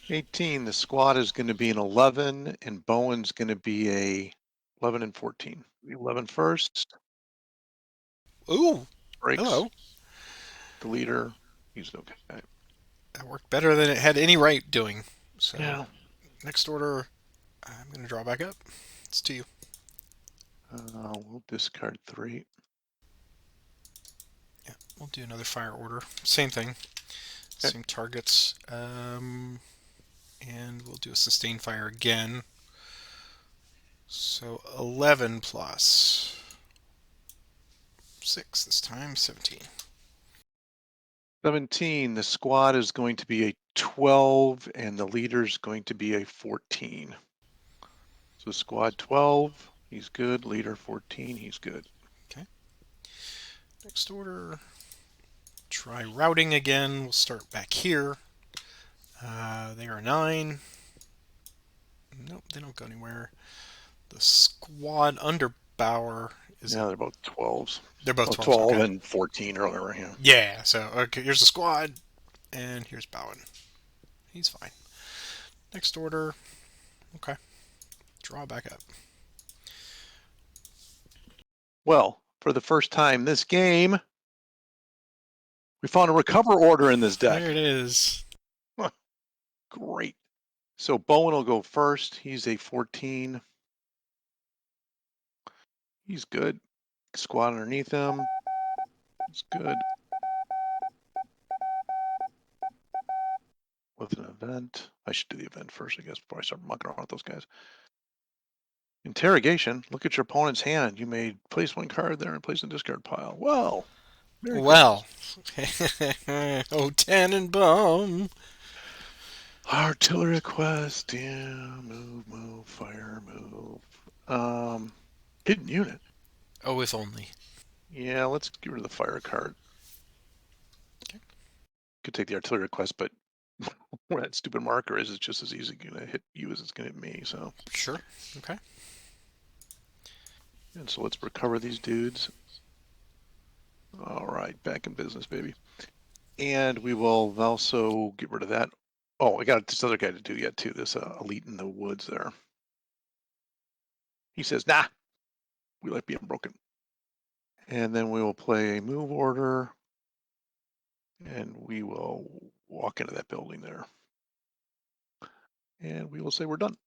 18, the squad is going to be an 11, and Bowen's going to be a 11 and 14. 11 first. Ooh, Breaks. hello. The leader, he's okay. That worked better than it had any right doing. So, Yeah. next order, I'm going to draw back up. It's to you. We'll discard 3. Yeah, we'll do another fire order. Same thing. Okay. Same targets. And we'll do a sustained fire again. So 11 plus 6 this time, 17. 17, the squad is going to be a 12, and the leader's going to be a 14. So squad 12, he's good. Leader 14, he's good. Okay. Next order, try routing again. We'll start back here. They are 9. Nope, they don't go anywhere. The squad under Bauer is Yeah, they're both 12s. They're both Well, 12s. 12 Okay. and 14 or whatever. Yeah. Yeah. So okay, here's the squad, and here's Bowen. He's fine. Next order. Okay. Draw back up. Well, for the first time this game, we found a recover order in this deck. There it is. Great. So Bowen will go first. He's a 14. He's good. Squad underneath him. It's good. With an event. I should do the event first, I guess, before I start mucking around with those guys. Interrogation. Look at your opponent's hand. You may place 1 card there and place in the discard pile. Well, Merry Well. Christmas. Oh, Tannenbaum. Artillery quest. Yeah. Move. Fire. Move. Hidden unit. Oh, if only. Yeah, let's get rid of the fire card. Okay. Could take the artillery request, but where that stupid marker is, it's just as easy going to hit you as it's going to hit me. So Sure. Okay. and so let's recover these dudes. All right, back in business, baby. And we will also get rid of that. Oh, I got this other guy to do yet too. This elite in the woods there. He says, "Nah, we like being broken." And then we will play a move order, and we will walk into that building there, and we will say we're done.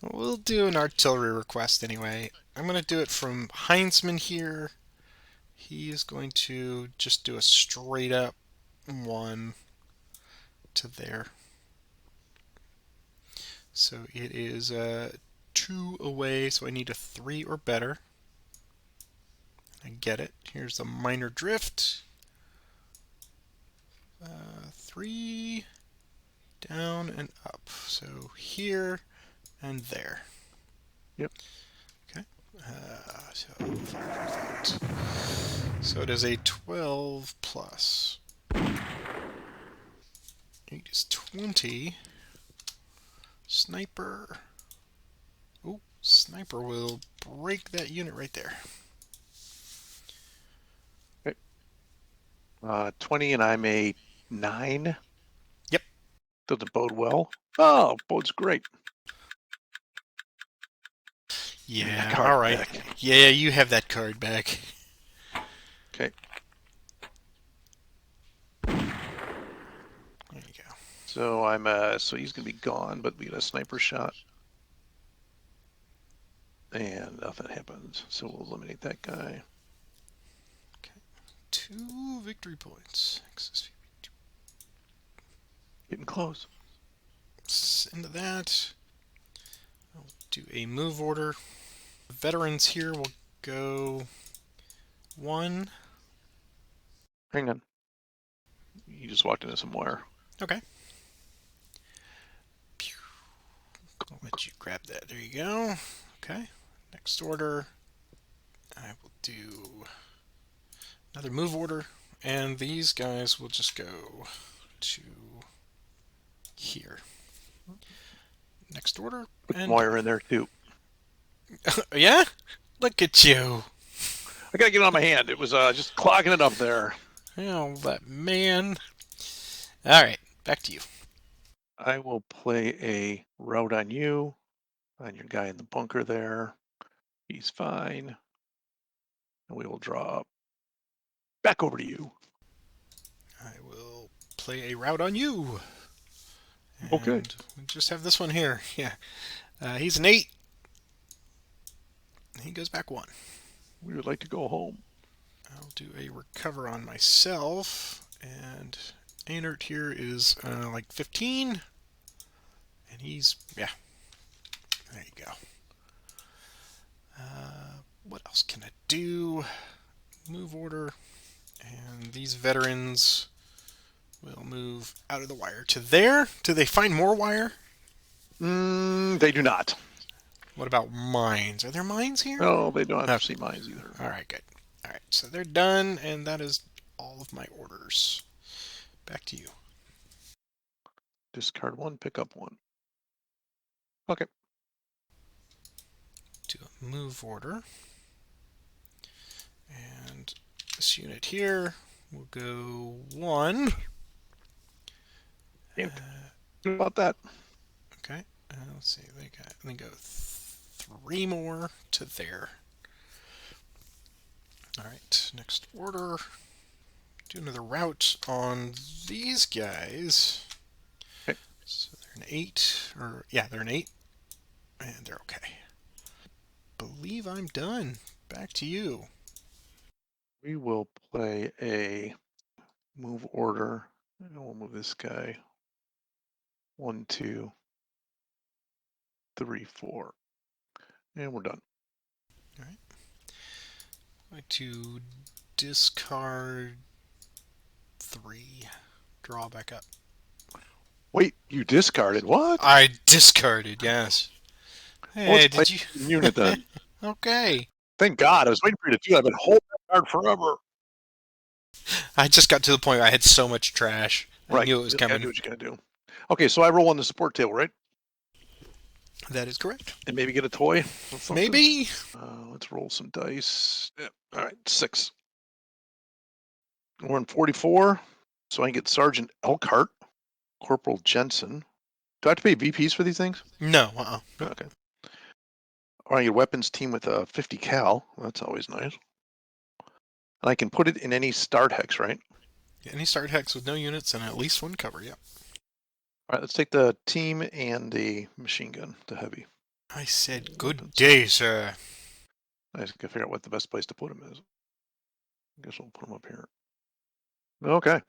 We'll do an artillery request anyway. I'm going to do it from Heinzman here. He is going to just do a straight up 1 to there. So it is 2 away, so I need a 3 or better. I get it. Here's a minor drift. 3 down and up. So here and there. Yep. Okay. So it is a 12 plus. 8 is 20. Sniper. Oh, sniper will break that unit right there. Okay. 20, and I'm a 9. Yep. Doesn't bode well. Oh, bodes great. Give me that Yeah, card all right. back. Yeah, you have that card back. Okay. There you go. So so he's gonna be gone, but we get a sniper shot. And nothing happens. So we'll eliminate that guy. Okay. 2 victory points. Getting close. Into that. I'll do a move order. Veterans here will go 1. Hang on. You just walked into some wire. Okay. I'll let you grab that. There you go. Okay. Next order. I will do another move order. And these guys will just go to here. Next order. Put some And wire in there too. yeah? Look at you. I gotta get it on my hand. It was just clogging it up there. Oh, that man. All right. Back to you. I will play a route on you, on your guy in the bunker there. He's fine. And we will draw back over to you. I will play a route on you. Okay. And we just have this one here. Yeah. He's an 8. He goes back 1. We would like to go home. I'll do a recover on myself. And Anert here is like 15. And he's, yeah. There you go. What else can I do? Move order. And these veterans will move out of the wire to there. Do they find more wire? They do not. What about mines? Are there mines here? No, they don't No. see mines either. All right, good. All right, so they're done, and that is all of my orders. Back to you. Discard 1, pick up 1. Okay. Do a move order. And this unit here will go 1. What about that? Okay, let's see. They go 3 more to there. All right, next order. Do another route on these guys. Okay. So they're an 8, or yeah, they're an 8, and they're okay. Believe I'm done. Back to you. We will play a move order. And we'll move this guy 1, 2, 3, 4. And we're done. All right. I'm going to discard 3. Draw back up. Wait, you discarded what? I discarded, yes. Well, let's Hey, play did you? unit then. Okay. Thank God, I was waiting for you to do that. I've been holding that card forever. I just got to the point where I had so much trash. I Right. knew it was You gotta coming. do what you gotta do. Okay, so I roll on the support table, right? That is correct. And maybe get a toy. Maybe. Let's roll some dice. Yeah. All right, 6. We're in 44, so I can get Sergeant Elkhart, Corporal Jensen. Do I have to pay VPs for these things? No. Nope. Okay. Or I get a weapons team with a 50 cal. That's always nice. And I can put it in any start hex, right? Any start hex with no units and at least 1 cover, yep. All right, let's take the team and the machine gun, the heavy. I said good day, sir. I just gotta figure out what the best place to put them is. I guess we'll put them up here. Okay.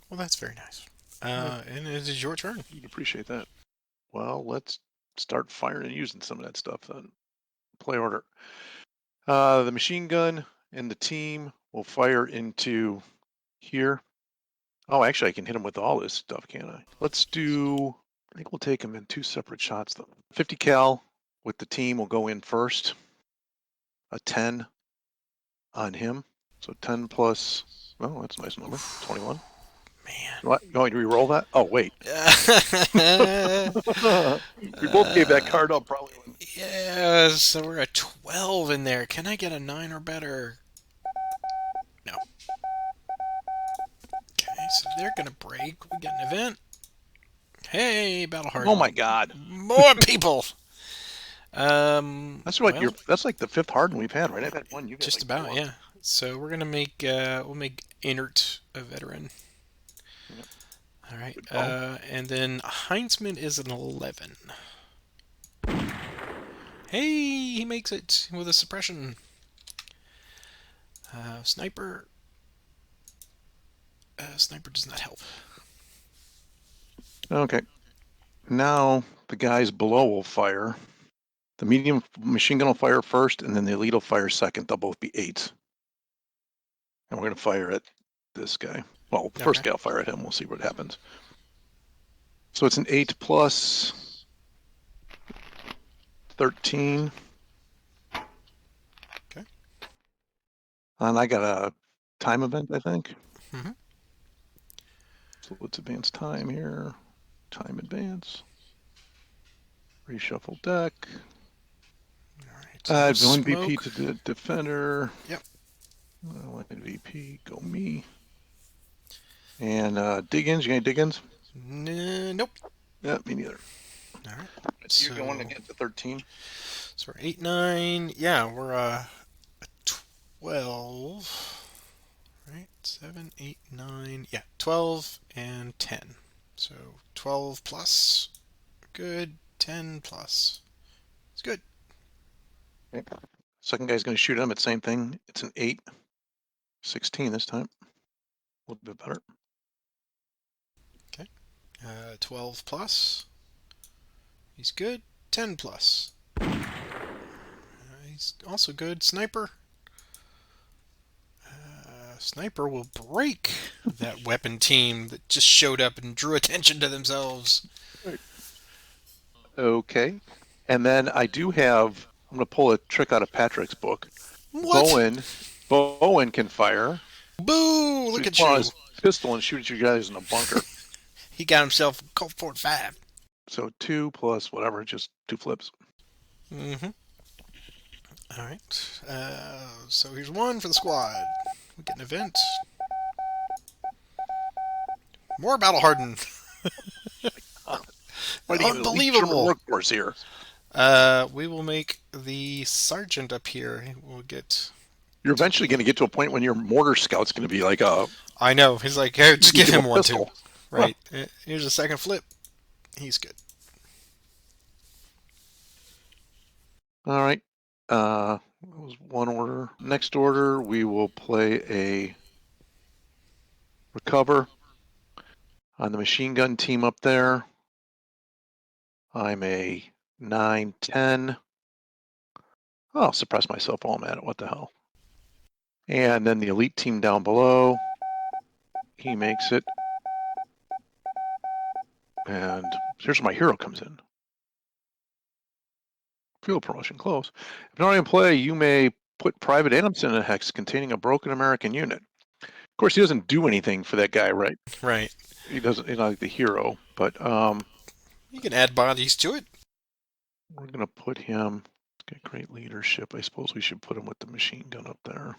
Well, that's very nice. And it is your turn. You'd appreciate that. Well, let's start firing and using some of that stuff then. Play order. The machine gun and the team will fire into here. Oh, actually, I can hit him with all this stuff, can't I? Let's do. I think we'll take him in 2 separate shots though. 50 cal with the team will go in first. A 10 on him. So 10 plus. Oh, that's a nice number. 21. Man. What? You want me to re-roll that? Oh, wait. uh, We both gave that card up probably. yeah, so we're at 12 in there. Can I get a 9 or better? No. Okay, so they're going to break. We got an event. Hey, Battle Oh my Hardened. God. More people! That's like Well, that's like the fifth hard one we've had, right? I've had one, you've had just like about, four. yeah. So we're gonna make we'll make Inert a veteran. Yep. All right, Good call. and then Heinzman is an 11. Hey, he makes it with a suppression. Sniper. Sniper does not help. Okay. Now the guys below will fire. The medium machine gun will fire first, and then the elite will fire second. They'll both be 8s. And we're going to fire at this guy. Well, the first Okay. guy will fire at him. We'll see what happens. So it's an 8 plus 13. Okay. And I got a time event, I think. Mm-hmm. So let's advance time here. Time advance. Reshuffle deck. All right. No One VP smoke. to the defender. Yep. One VP, go me. And dig-ins, you got any dig-ins? Nope. Yeah, me neither. All right. You're going to So get to 13. so we're 8, 9. Yeah, we're 12. Right, 7, 8, 9. Yeah, 12 and 10. So 12 plus. Good. 10 plus. It's good. Okay. Second guy's going to shoot him. It's same thing. It's an 8. 16 this time. A little bit better. Okay. 12 plus. He's good. 10 plus. He's also good. Sniper. Sniper will break that weapon team that just showed up and drew attention to themselves. Right. Okay. And then I do have, I'm going to pull a trick out of Patrick's book. What? Bowen can fire. Boo! So Look he at can pull out you. his pistol and shoot at you guys in a bunker. He got himself a Colt 45. So 2 plus whatever, just 2 flips. Mm-hmm. All right. So here's 1 for the squad. We get an event. More battle hardened. Fighting an elite German Unbelievable. workforce here. We will make the sergeant up here. We'll get. You're eventually going to get to a point when your mortar scout's going to be like a. I know. He's like, hey, You just can give give him him a one too. pistol. Right. Here's a second flip. He's good. All right. That was one order. Next order, we will play a recover on the machine gun team up there. I'm a 9, 10. Oh, I'll suppress myself while I'm at it. What the hell? And then the elite team down below. He makes it. And here's where my hero comes in. Field promotion close. If not in play, you may put Private Adamson in a hex containing a broken American unit. Of course, he doesn't do anything for that guy, right? Right. He doesn't. He's not like the hero, but You can add bodies to it. we're gonna put him. He's got great leadership. I suppose we should put him with the machine gun up there.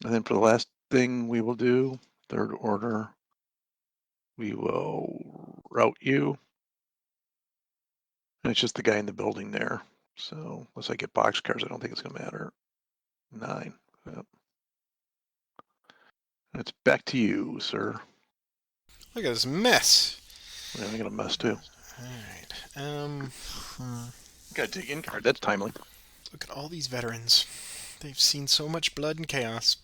And then for the last thing we will do, third order, we will route you. And it's just the guy in the building there. So unless I get boxcars, I don't think it's gonna matter. 9. Yep. And it's back to you, sir. Look at this mess. Yeah, I got a mess too. All right. Got a dig in card. That's timely. Look at all these veterans. They've seen so much blood and chaos.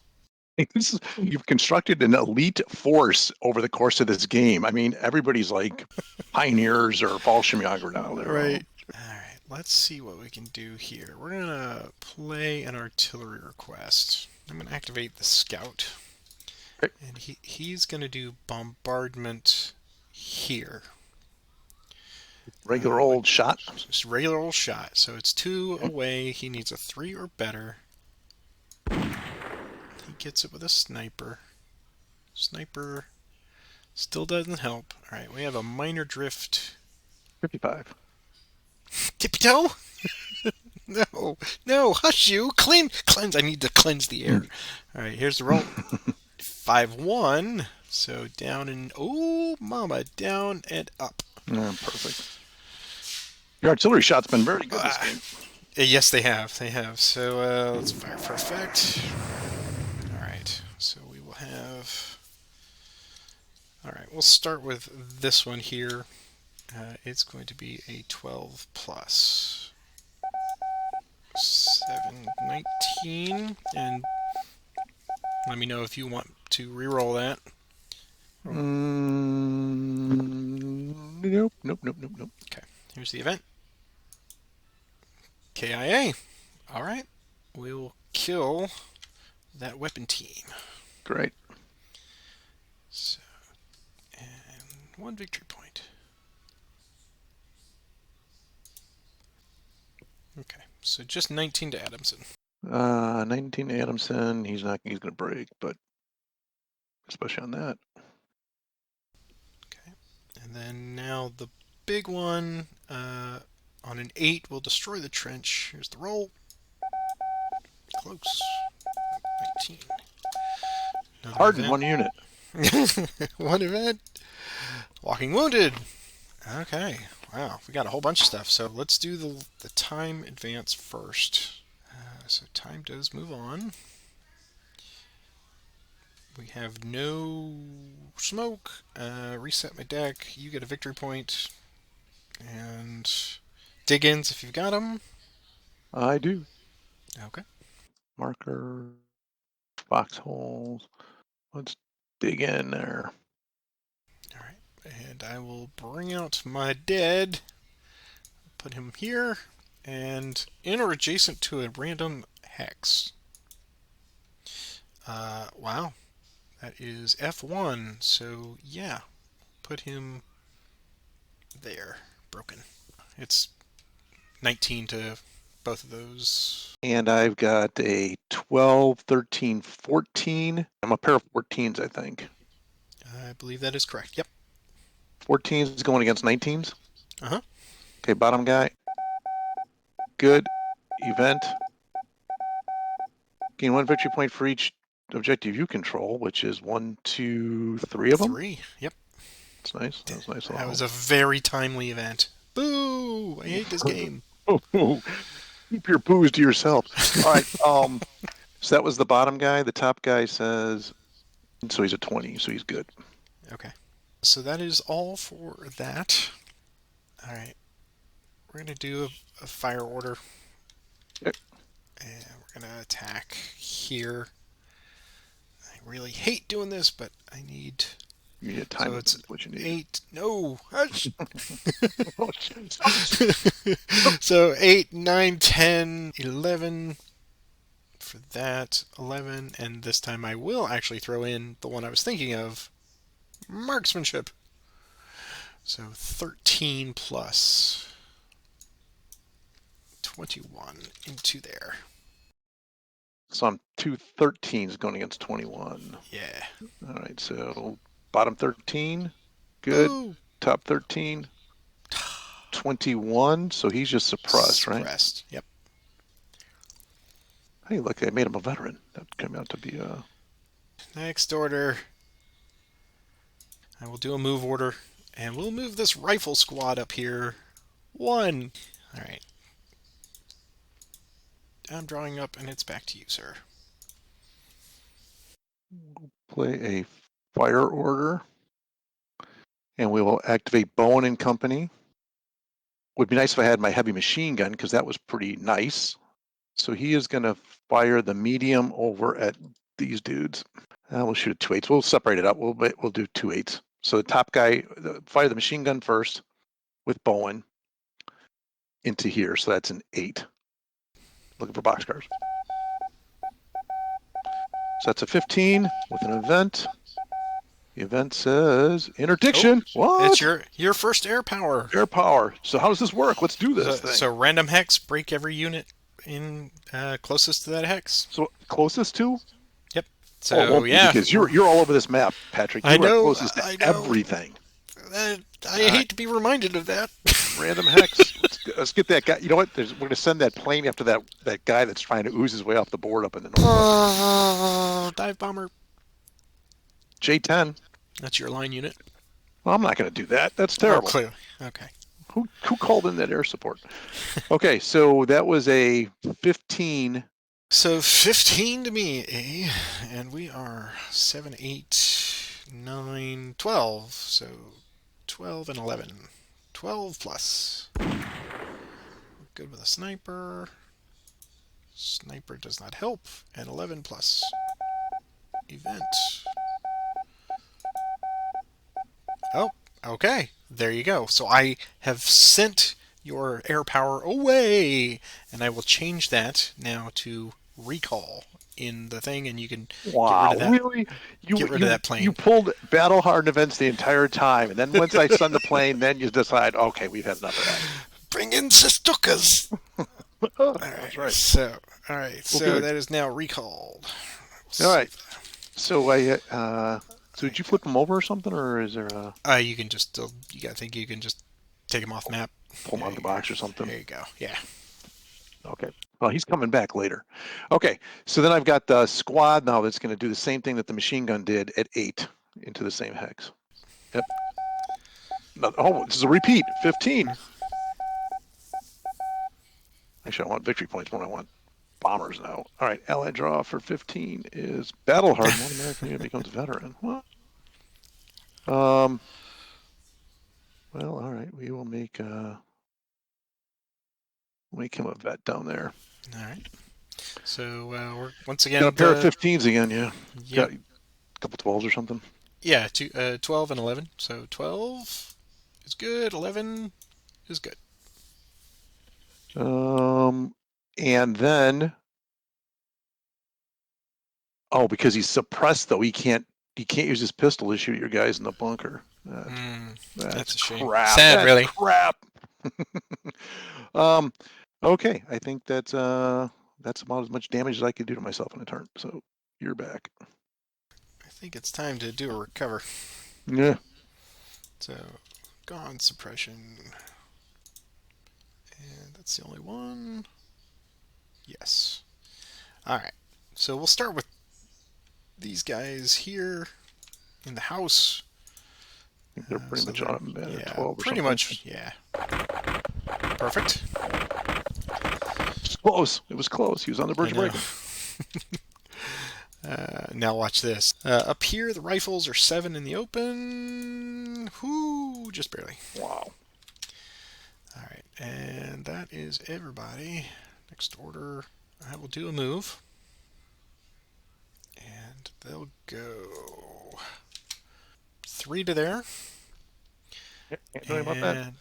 You've constructed an elite force over the course of this game. I mean, everybody's like pioneers or Fallschirmjäger now. Right. All right. Let's see what we can do here. We're gonna play an artillery request. I'm gonna activate the scout. And he's going to do bombardment here. Regular Which old shot. just regular old shot. So it's 2 away. He needs a 3 or better. He gets it with a sniper. Sniper still doesn't help. All right, we have a minor drift. 55. Tippy toe? No, no, hush you. Cleanse. I need to cleanse the air. All right, here's the roll. 5-1. So down and oh, mama, down and up. Perfect. Your artillery shot's been very good this Ah, game. yes, they have. They have. So let's fire for effect. All right. So we will have. All right. We'll start with this one here. It's going to be a 12 plus 7, 19, and let me know if you want to re-roll that. Nope, nope, nope, nope, nope. Okay. Here's the event. KIA. All right. We'll kill that weapon team. Great. So, and 1 victory point. Okay. So just 19 to Adamson. 19 Adamson. He's going to break, but especially on that. Okay. And then now the big one. On an 8, we'll destroy the trench. Here's the roll. Close. 19. Another Hardened event. one unit. One event. Walking wounded. Okay. Wow. We got a whole bunch of stuff. So let's do the time advance first. So time does move on. We have no smoke. Reset my deck. You get a victory point. And dig-ins if you've got them. I do. Okay. Marker. Foxholes. Let's dig in there. All right. And I will bring out my dead. Put him here. And in or adjacent to a random hex. Wow. That is F1. So, yeah. Put him there. Broken. It's 19 to both of those. And I've got a 12, 13, 14. I'm a pair of 14s, I think. I believe that is correct. Yep. 14s going against 19s. Uh-huh. Okay, bottom guy. Good. Event. Gain 1 victory point for each objective you control, which is 1, 2, 3 of them. 3. Yep. That's nice. That was nice. That was a very timely event. Boo! I hate this game. Keep your booze to yourself. All right. So that was the bottom guy. The top guy says, so he's a 20, so he's good. Okay. So that is all for that. All right. We're going to do a fire order. Okay. And we're going to attack here. I really hate doing this, but I need. You need a time. So it's what you need. 8. No. Hush. Oh, So 8, 9, 10, 11 for that. 11. And this time I will actually throw in the one I was thinking of, marksmanship. So 13 plus 21 into there. So I'm 2 13s going against 21. Yeah. All right. So bottom 13. Good. Ooh. Top 13. 21. So he's just suppressed, right? Suppressed. Yep. Hey, look, I made him a veteran. That came out to be a. Next order. I will do a move order. And we'll move this rifle squad up here. 1. All right. I'm drawing up, and it's back to you, sir. Play a fire order. And we will activate Bowen and Company. Would be nice if I had my heavy machine gun because that was pretty nice. So he is going to fire the medium over at these dudes. We'll shoot 2 8s. We'll separate it up. We'll do 2 8s. So the top guy fire the machine gun first with Bowen into here. So that's an 8. Looking for boxcars. So that's a 15 with an event. The event says Oh, interdiction. it's What? your first air power. Air power. So how does this work? Let's do this So thing. random hex, break every unit in closest to that hex. So closest to? Yep. Oh, it So won't be yeah, because you're all over this map, Patrick. I You are know, closest to I know. everything. I All right. hate to be reminded of that. Random hex. Let's get that guy. You know what? We're going to send that plane after that guy that's trying to ooze his way off the board up in the northwest. Dive bomber. J10. That's your line unit. Well, I'm not going to do that. That's Oh, terrible. clearly. Okay. Who called in that air support? Okay, so that was a 15. So 15 to me, eh? And we are 7, 8, 9, 12. So 12 and 11. 12 plus. Good with a sniper. Sniper does not help. And 11 plus. Event. Oh, okay. There you go. So I have sent your air power away, and I will change that now to recall in the thing, and you can get rid Wow, of that. really? Get rid of that You plane. pulled battle hardened events the entire time, and then once I send the plane, then you decide, okay, we've had enough of that. Bring in the Stukas. All That's right. right. All right. Well, So good. that is now recalled. All right. Save. So so did you flip them over or something, or is there a You can just still. I think you can just take them off map. pull them out There of the you go. box or something? There you go. Yeah. Okay. Well, he's coming back later. Okay. So then I've got the squad now that's going to do the same thing that the machine gun did at 8 into the same hex. Yep. No, oh, this is a repeat. 15. Actually, I want victory points when I want bombers now. All right. Allied draw for 15 is battle hardened. One American unit becomes veteran. What? Um. Well, all right. We will make him a vet down there. All right. So we're once Got a again. pair of 15s again. Yeah. Yep. Got a couple 12s or something. Yeah. 12 and 11. So 12 is good. 11 is good. And then because he's suppressed though, he can't use his pistol to shoot your guys in the bunker. That's That's a shame. crap. Sad, That's really. crap. um, okay, I think that's about as much damage as I could do to myself in a turn. So you're back. I think it's time to do a recover. Yeah. So, gone suppression. And that's the only one. Yes. Alright. So we'll start with these guys here in the house. I think they're pretty So much they're, on at yeah, 12 or pretty something. much, yeah. Perfect. It's close. It was close. He was on the I verge of know. breaking. Now watch this. Up here, the rifles are 7 in the open. Whoo, just barely. Wow. Alright, and that is everybody. Next order, I will do a move. And they'll go 3 to there. Yeah, can't do anything about that.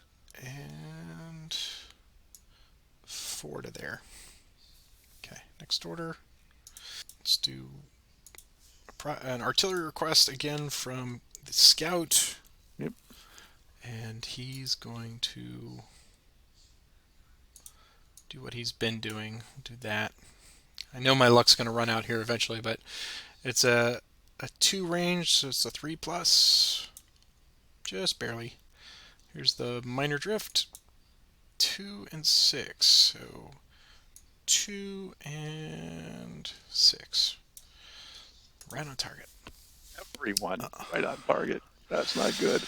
And 4 to there. Okay, next order. Let's do an artillery request again from the scout. Yep. And he's going to do what he's been doing. Do that. I know my luck's going to run out here eventually, but it's a 2 range, so it's a 3 plus. Just barely. Here's the minor drift. 2 and 6. So 2 and 6. Right on target. Everyone right on target. That's not good.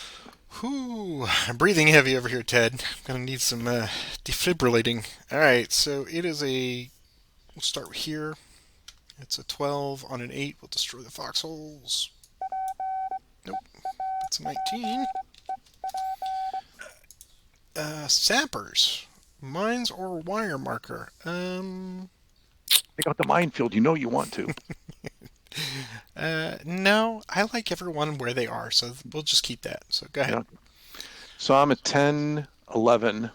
Whew. I'm breathing heavy over here, Ted. I'm going to need some defibrillating. Alright, so it is a. We'll start here. It's a 12 on an 8. We'll destroy the foxholes. Nope. It's a 19. Sappers. Mines or wire marker. Take out the minefield. You know you want to. No, I like everyone where they are, so we'll just keep that. So go ahead. Yeah. So I'm at 10, 11.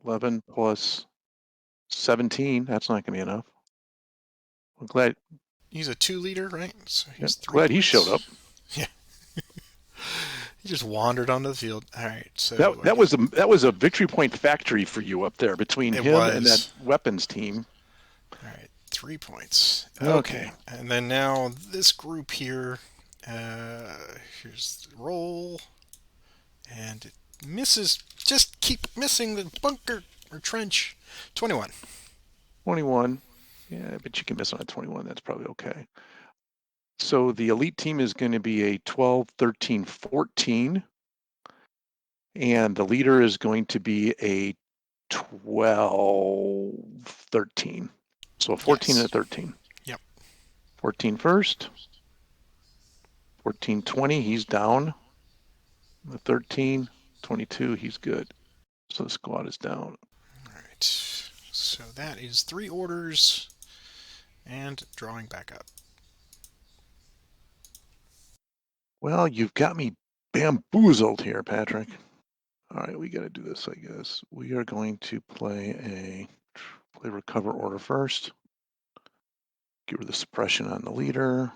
11 plus 17. That's not going to be enough. I'm glad. He's a 2 leader, right? So Yeah, he's three glad he showed up. points. Yeah, he just wandered onto the field. All right, That so I that get was a victory point factory for you up there between it him and that was. weapons team. All right, 3 points. Okay. Okay, and then now this group here. Here's the roll, and it misses. Just keep missing the bunker or trench. 21. 21. Yeah, but you can miss on a 21. That's probably okay. So the elite team is going to be a 12, 13, 14. And the leader is going to be a 12, 13. So a 14 and a Yes. 13. Yep. 14 first. 14, 20, he's down. The 13, 22, he's good. So the squad is down. All right. So that is 3 orders and drawing back up. Well, you've got me bamboozled here, Patrick. All right, we got to do this, I guess. We are going to play recover order first. Get rid of the suppression on the leader.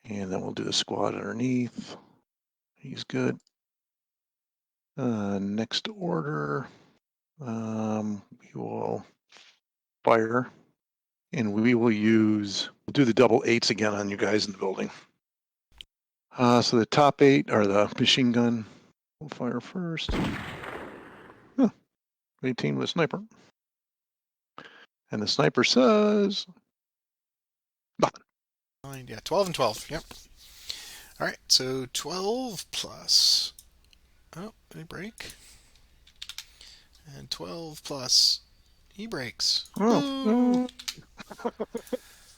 And then we'll do the squad underneath. He's good. Next order, we will fire, and we'll do the double eights again on you guys in the building. So the top 8 are the machine gun. We'll fire first. 18 with a sniper. And the sniper says nothing. Yeah, 12 and 12. Yep. All right, so 12 plus. Oh, they break. And 12 plus. He breaks. Oh, Boo!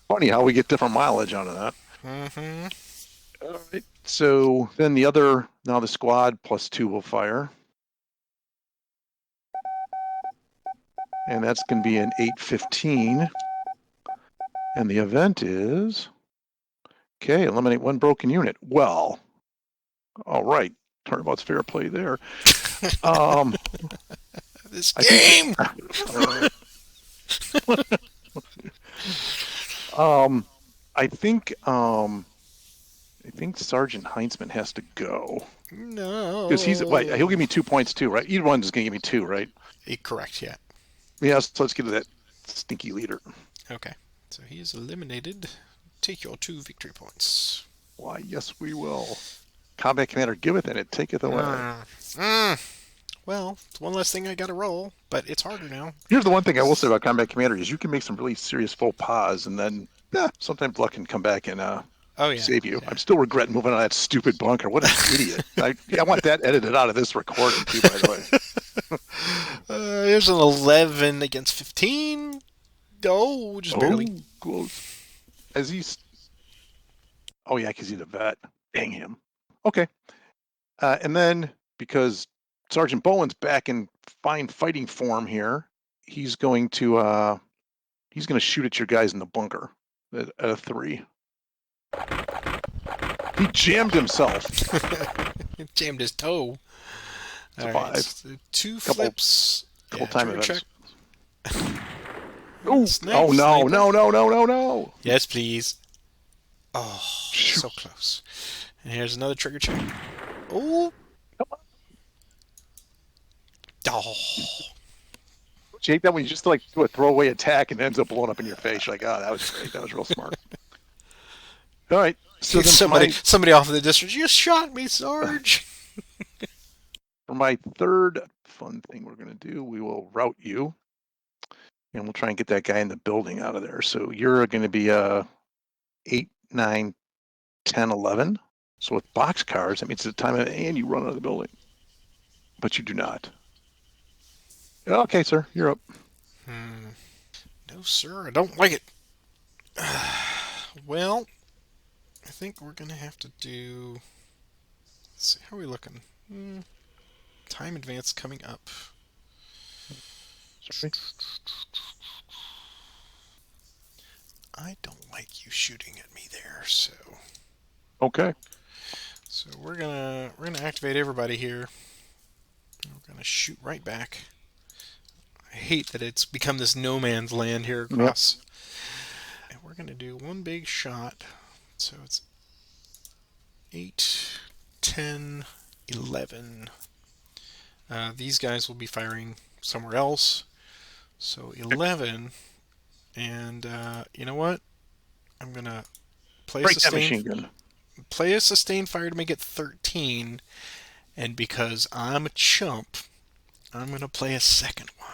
funny how we get different mileage out of that. Mm-hmm. All right. So then now the squad +2 will fire. And that's going to be an 8-15. And the event is, okay, eliminate 1 broken unit. Well, all right. Turnabout's fair play there. Um, This I think, game! um, I think, Sergeant Heinzman has to go because he'll give No. me 2 points too, right? Either one's going to give me 2, right? Correct, yeah. Yes. So let's get to that stinky leader. Okay. So he is eliminated. Take your 2 victory points. Why, yes, we will. Combat commander giveth and it taketh away. Well, it's one less thing I gotta roll, but it's harder now. Here's the one thing I will say about combat commander is you can make some really serious faux pas, and then sometimes luck can come back and Oh, yeah. save you. Yeah. I'm still regretting moving on that stupid bunker. What an idiot! I want that edited out of this recording too, by the way. Here's an 11 against 15. Oh, just barely. Oh, close. As he's. Oh yeah, because he's a vet. Dang him. Okay, and then because Sergeant Bowen's back in fine fighting form here, he's going to shoot at your guys in the bunker at a 3. He jammed himself. Jammed his toe. It's All a right, 5. so 2 Couple flips. couple Yeah, time trigger events. check. Oh, Snipe, oh no, sniper. no, no, no, no, no. Yes, please. Oh, Shoot. so close. And here's another trigger check. Oh. Oh. You hate that when you just like do a throwaway attack and it ends up blowing up in your face. You're like, oh, that was great. That was real smart. All right. So then Somebody off in the distance. You shot me, Sarge. for my third fun thing we're going to do, we will route you. And we'll try and get that guy in the building out of there. So you're going to be 8, 9, 10, 11. So with boxcars, that means the time of and you run out of the building. But you do not. Okay, sir, you're up. No, sir, I don't like it. Well, I think we're gonna have to do. Let's see, how are we looking? Time advance coming up. Sorry. I don't like you shooting at me there, so Okay. we're gonna activate everybody here. We're gonna shoot right back. I hate that it's become this no man's land here Yep. across. we're going to do one big shot. So it's 8, 10, 11. These guys will be firing somewhere else. So 11. And you know what? I'm going to play a Break that sustained machine gun. fire to make it 13. And because I'm a chump, I'm going to play a second one.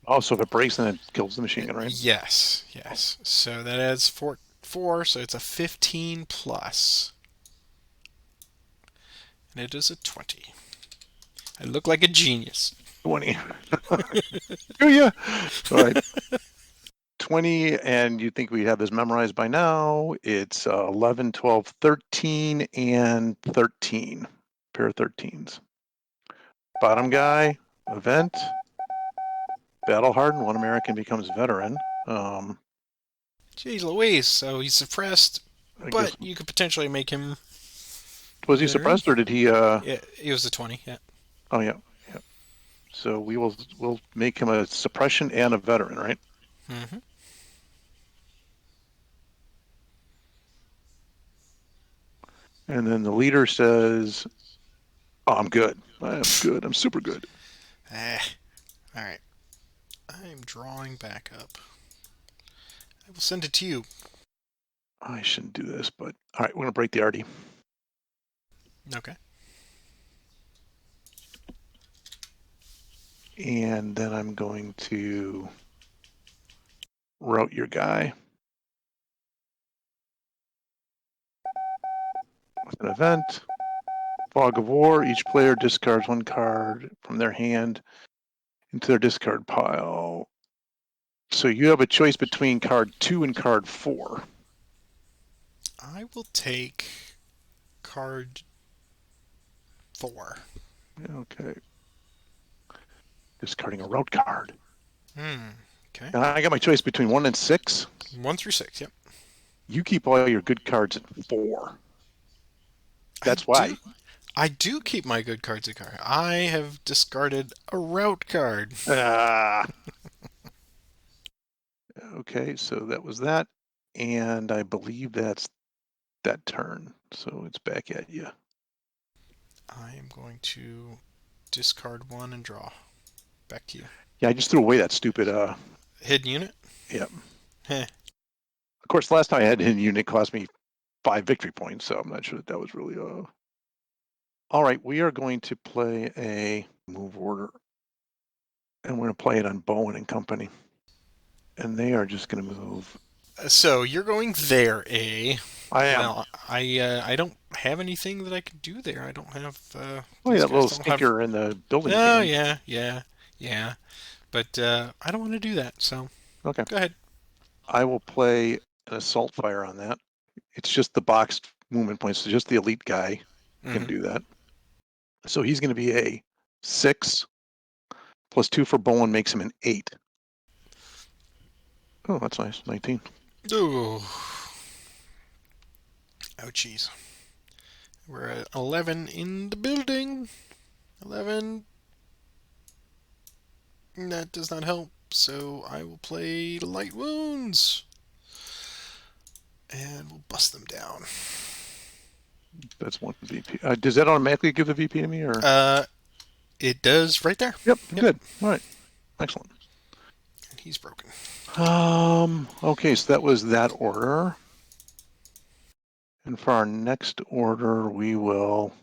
Oh, so if it breaks, then it kills the machine gun, right? Yes, Oh, yes. So that adds 4, so it's a 15 plus. And it is a 20. I look like a genius. 20. Oh, yeah. All right. 20, and you think we have this memorized by now. It's 11, 12, 13, and 13. Pair of 13s. Bottom guy, event, battle hardened, one American becomes veteran. Jeez Louise, so he's suppressed, I but guess, you could potentially make him was he veteran. suppressed or did he, Yeah, he was a 20, yeah. oh yeah, yeah. So we'll make him a suppression and a veteran, right? Hmm. And then the leader says, oh, I'm good. I am good. I'm super good. Alright. I'm drawing back up. I will send it to you. I shouldn't do this, but all right, we're going to break the RD. Okay. And then I'm going to route your guy with an event. Fog of War, each player discards one card from their hand into their discard pile. So you have a choice between card 2 and card 4. I will take card 4. Okay. Discarding a route card. Okay. And I got my choice between 1 and 6. 1 through 6, yep. You keep all your good cards at 4. I That's do. why. I do keep my good cards at card. I have discarded a route card. Ah. Okay, so that was that. And I believe that's that turn. So it's back at you. I am going to discard 1 and draw. Back to you. Yeah, I just threw away that stupid Hidden unit? yeah. Heh. Of course, last time I had hidden unit cost me 5 victory points, so I'm not sure that was really all right, we are going to play a move order. And we're going to play it on Bowen and Company. And they are just going to move. So you're going there, eh? I am. Well, I don't have anything that I can do there. I don't have Oh, yeah, these that guys little don't have. stinker in the building Oh can. yeah, yeah, yeah. But I don't want to do that. So Okay. go ahead. I will play an assault fire on that. It's just the boxed movement points. So just the elite guy can Hmm. do that. So he's going to be a 6 plus 2 for Bowen makes him an 8. Oh, that's nice. 19. Ooh, ouchies. We're at 11 in the building. 11. That does not help. So I will play light wounds, and we'll bust them down. That's one VP. Does that automatically give the VP to me or? It does right there. Yep, Yep. good. All right. Excellent. And he's broken. Okay, so that was that order. And for our next order, we'll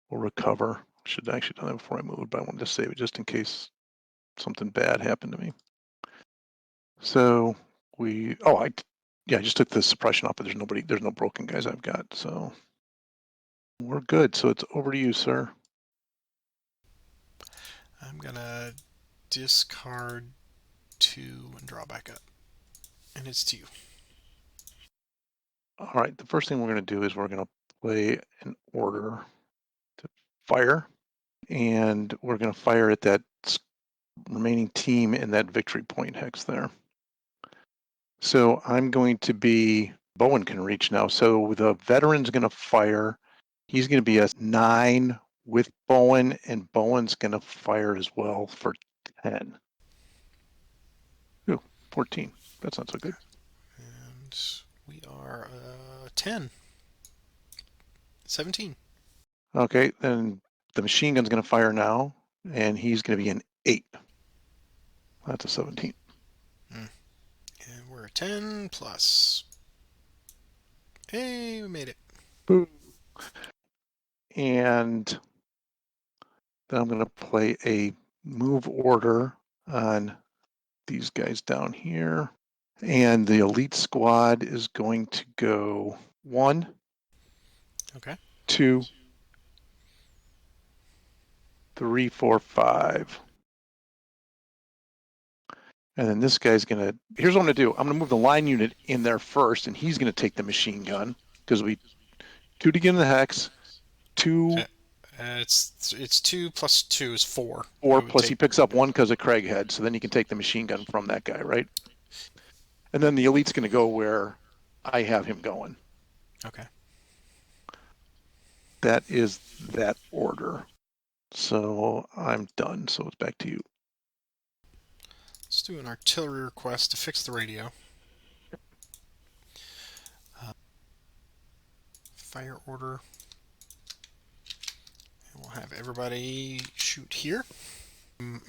recover. Should actually done that before I moved, but I wanted to save it just in case something bad happened to me. So yeah, I just took the suppression off, but there's no broken guys I've got, so we're good. So it's over to you, sir. I'm gonna discard 2 and draw back up. And it's to you. All right, the first thing we're going to do is we're going to play an order to fire, and we're going to fire at that remaining team in that victory point hex there. So I'm going to be, Bowen can reach now. So the veteran's going to fire. He's going to be a 9 with Bowen, and Bowen's going to fire as well for 10. Ooh, 14. That's not so good. And we are 10. 17. Okay, then the machine gun's going to fire now, and he's going to be an 8. That's a 17. Mm. And we're a 10 plus. Hey, we made it. Boo. And then I'm going to play a move order on these guys down here. And the elite squad is going to go 1, Okay. 2, 3, 4, 5. And then this guy's going to, here's what I'm going to do. I'm going to move the line unit in there first, and he's going to take the machine gun because we 2 to get in the hex, 2, It's 2 plus 2 is 4. I 4, would plus he take. picks up 1 because of Craighead, so then he can take the machine gun from that guy, right? And then the elite's going to go where I have him going. Okay. That is that order. So I'm done. So it's back to you. Let's do an artillery request to fix the radio. Fire order. And we'll have everybody shoot here.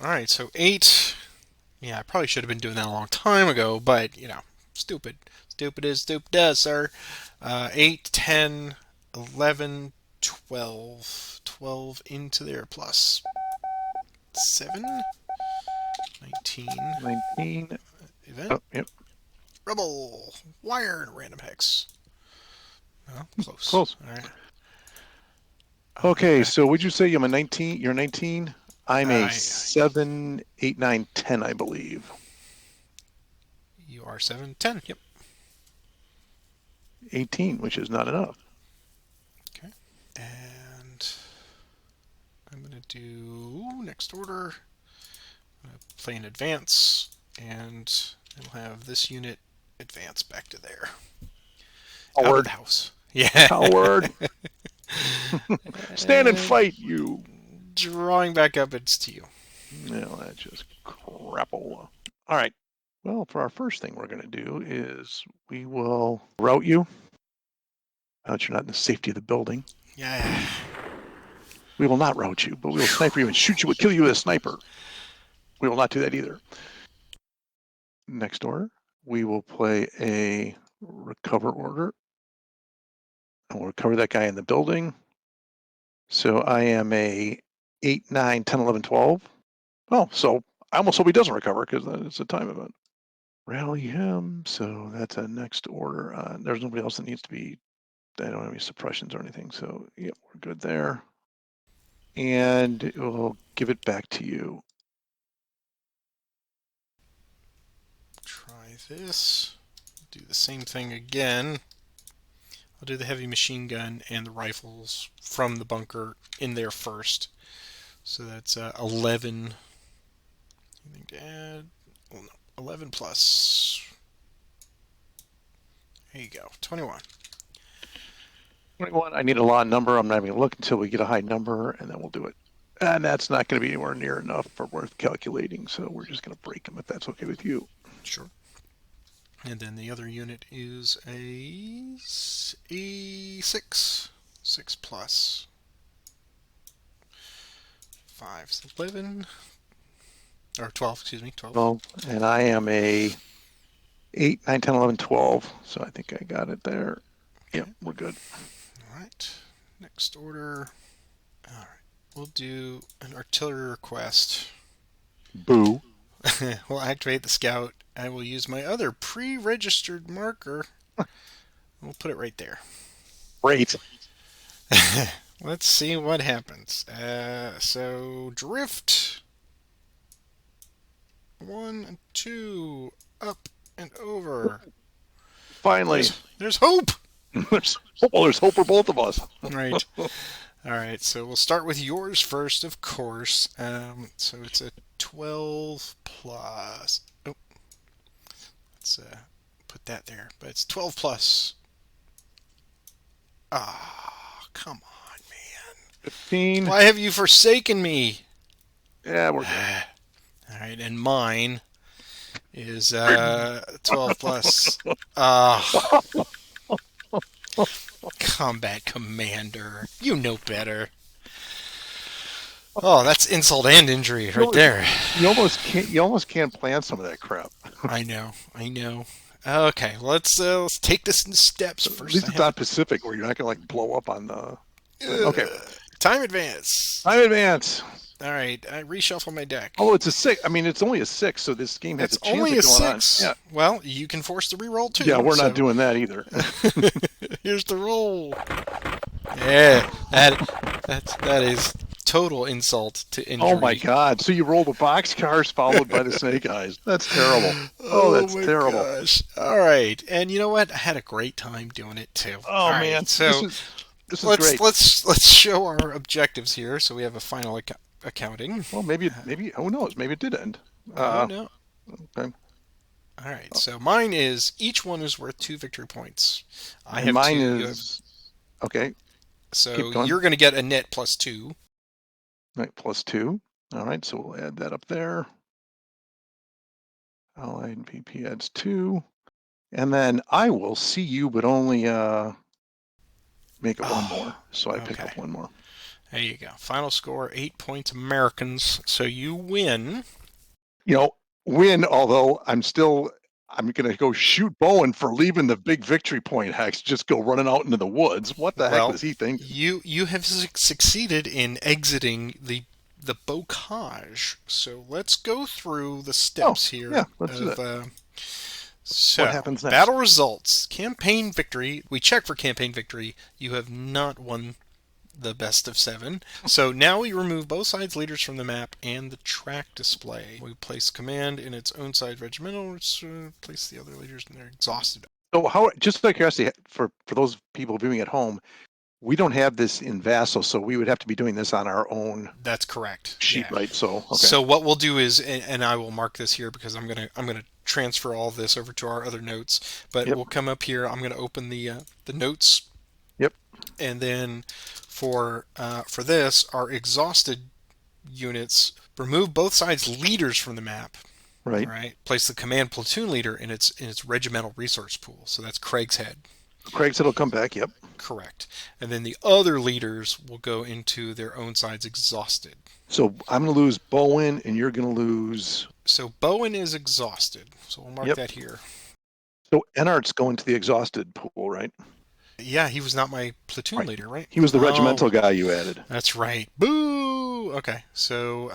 Alright, so 8. Yeah, I probably should have been doing that a long time ago, but, stupid. Stupid is stupid does, sir. 8, 10, 11, 12. 12 into there plus 7, 19. 19. Event. Oh, yep. Rebel. Wired. Random hex. Oh, close. Close. Alright. Okay, so would you say I'm a 19? You're 19? I'm a Uh, 7, 8, 9, 10, I believe. you are 7, 10. Yep. 18, which is not enough. Okay. And I'm going to do next order. I'm going to play in advance, and we'll have this unit advance back to there. Out of Howard. the house. Yeah. Howard. Stand and And fight, you. drawing back up, it's to you. No, that's just crapola. All right. Well, for our first thing we're going to do is we will route you. Now that you're not in the safety of the building. Yeah. We will not route you, but we will sniper you and shoot you, kill you with a sniper. We will not do that either. Next order, we will play a recover order. And we'll recover that guy in the building. So I am a 8, 9, 10, 11, 12. Oh, so I almost hope he doesn't recover because it's a time event. Rally him. So that's a next order. There's nobody else that needs to be, I don't have any suppressions or anything. So yeah, we're good there. And we'll give it back to you. Try this. Do the same thing again. I'll do the heavy machine gun and the rifles from the bunker in there first. So that's 11. Anything to add? Well, no. 11 plus. There you go. 21. 21, I need a law number. I'm not even going to look until we get a high number, and then we'll do it. And that's not going to be anywhere near enough for worth calculating, so we're just going to break them if that's okay with you. Sure. And then the other unit is a 6. 6 plus 5 is 11. Or 12, excuse me. 12. Well, and I am a 8, 9, 10, 11, 12. So I think I got it there. Okay. Yep, we're good. All right. Next order. All right. We'll do an artillery request. Boo. We'll activate the scout. I will use my other pre-registered marker. We'll put it right there. Great. Let's see what happens. So drift. 1 and 2. Up and over. Finally. There's hope. there's hope for both of us. Right. All right, so we'll start with yours first, of course. So it's a 12 plus. Oh, let's put that there. But it's 12 plus. Ah, come on, man. 15. Why have you forsaken me? Yeah, we're good. All right, and mine is 12 plus. Ah, combat commander. You know better. Oh, that's insult and injury You right almost, there. you almost can't plan some of that crap. I know, I know. Okay, let's take this in steps. At First, least I it's have not Pacific where you're not gonna like blow up on the thing. Okay, time advance. time advance. All right, I reshuffle my deck. Oh, it's a six. I mean, it's only a six, so this game has That's a chance only of a going on. six. Yeah, Well, you can force the reroll yeah, too. we're not So doing that either. here's the roll. Yeah, that is total insult to Oh my injury. God! So you rolled a box cars followed by the snake eyes. That's terrible. Oh, Oh that's my terrible. gosh. All right. And you know what? I had a great time doing it too. Oh All right. man, So this is let's great. let's let's show our objectives here. So we have a final accounting. Well, maybe who knows? Maybe it did end. Oh Uh, no. okay. All right. So mine is each one is worth 2 victory points. I And have mine two. You have is okay. so Keep going. you're going to get a net plus two. Right, plus two. All right, so we'll add that up there. Allied VP adds two. And then I will see you, but only make it one Oh, more. So I pick okay. up one more. There you go. Final score 8 points Americans. So you win. You know, win, although I'm gonna go shoot Bowen for leaving the big victory point hex, just go running out into the woods. What the heck Well, was he thinking? you have succeeded in exiting the bocage. So let's go through the Oh, steps here yeah, let's do of that. What so happens next? battle results. Campaign victory. We check for campaign victory. You have not won the best of seven. So now we remove both sides leaders from the map and the track display. We place command in its own side regimental. Place the other leaders and they're exhausted. So how just like curiosity for those people viewing at home, we don't have this in Vassal, so we would have to be doing this on our own That's correct. sheet, Yeah. right? So okay. So what we'll do is, and I will mark this here because I'm gonna transfer all this over to our other notes. But Yep. we'll come up here. I'm gonna open the notes, Yep. and then for this, our exhausted units remove both sides leaders from the map. Right. All right. Place the command platoon leader in its regimental resource pool. So that's Craig's head. Craig said he'll come back. Yep. Correct. And then the other leaders will go into their own sides exhausted. So I'm going to lose Bowen, and you're going to lose. So Bowen is exhausted. So we'll mark Yep. that here. So Enart's going to the exhausted pool, right? Yeah, he was not my platoon Right. leader, right? He was the Oh, regimental guy you added. that's right. Boo. Okay, so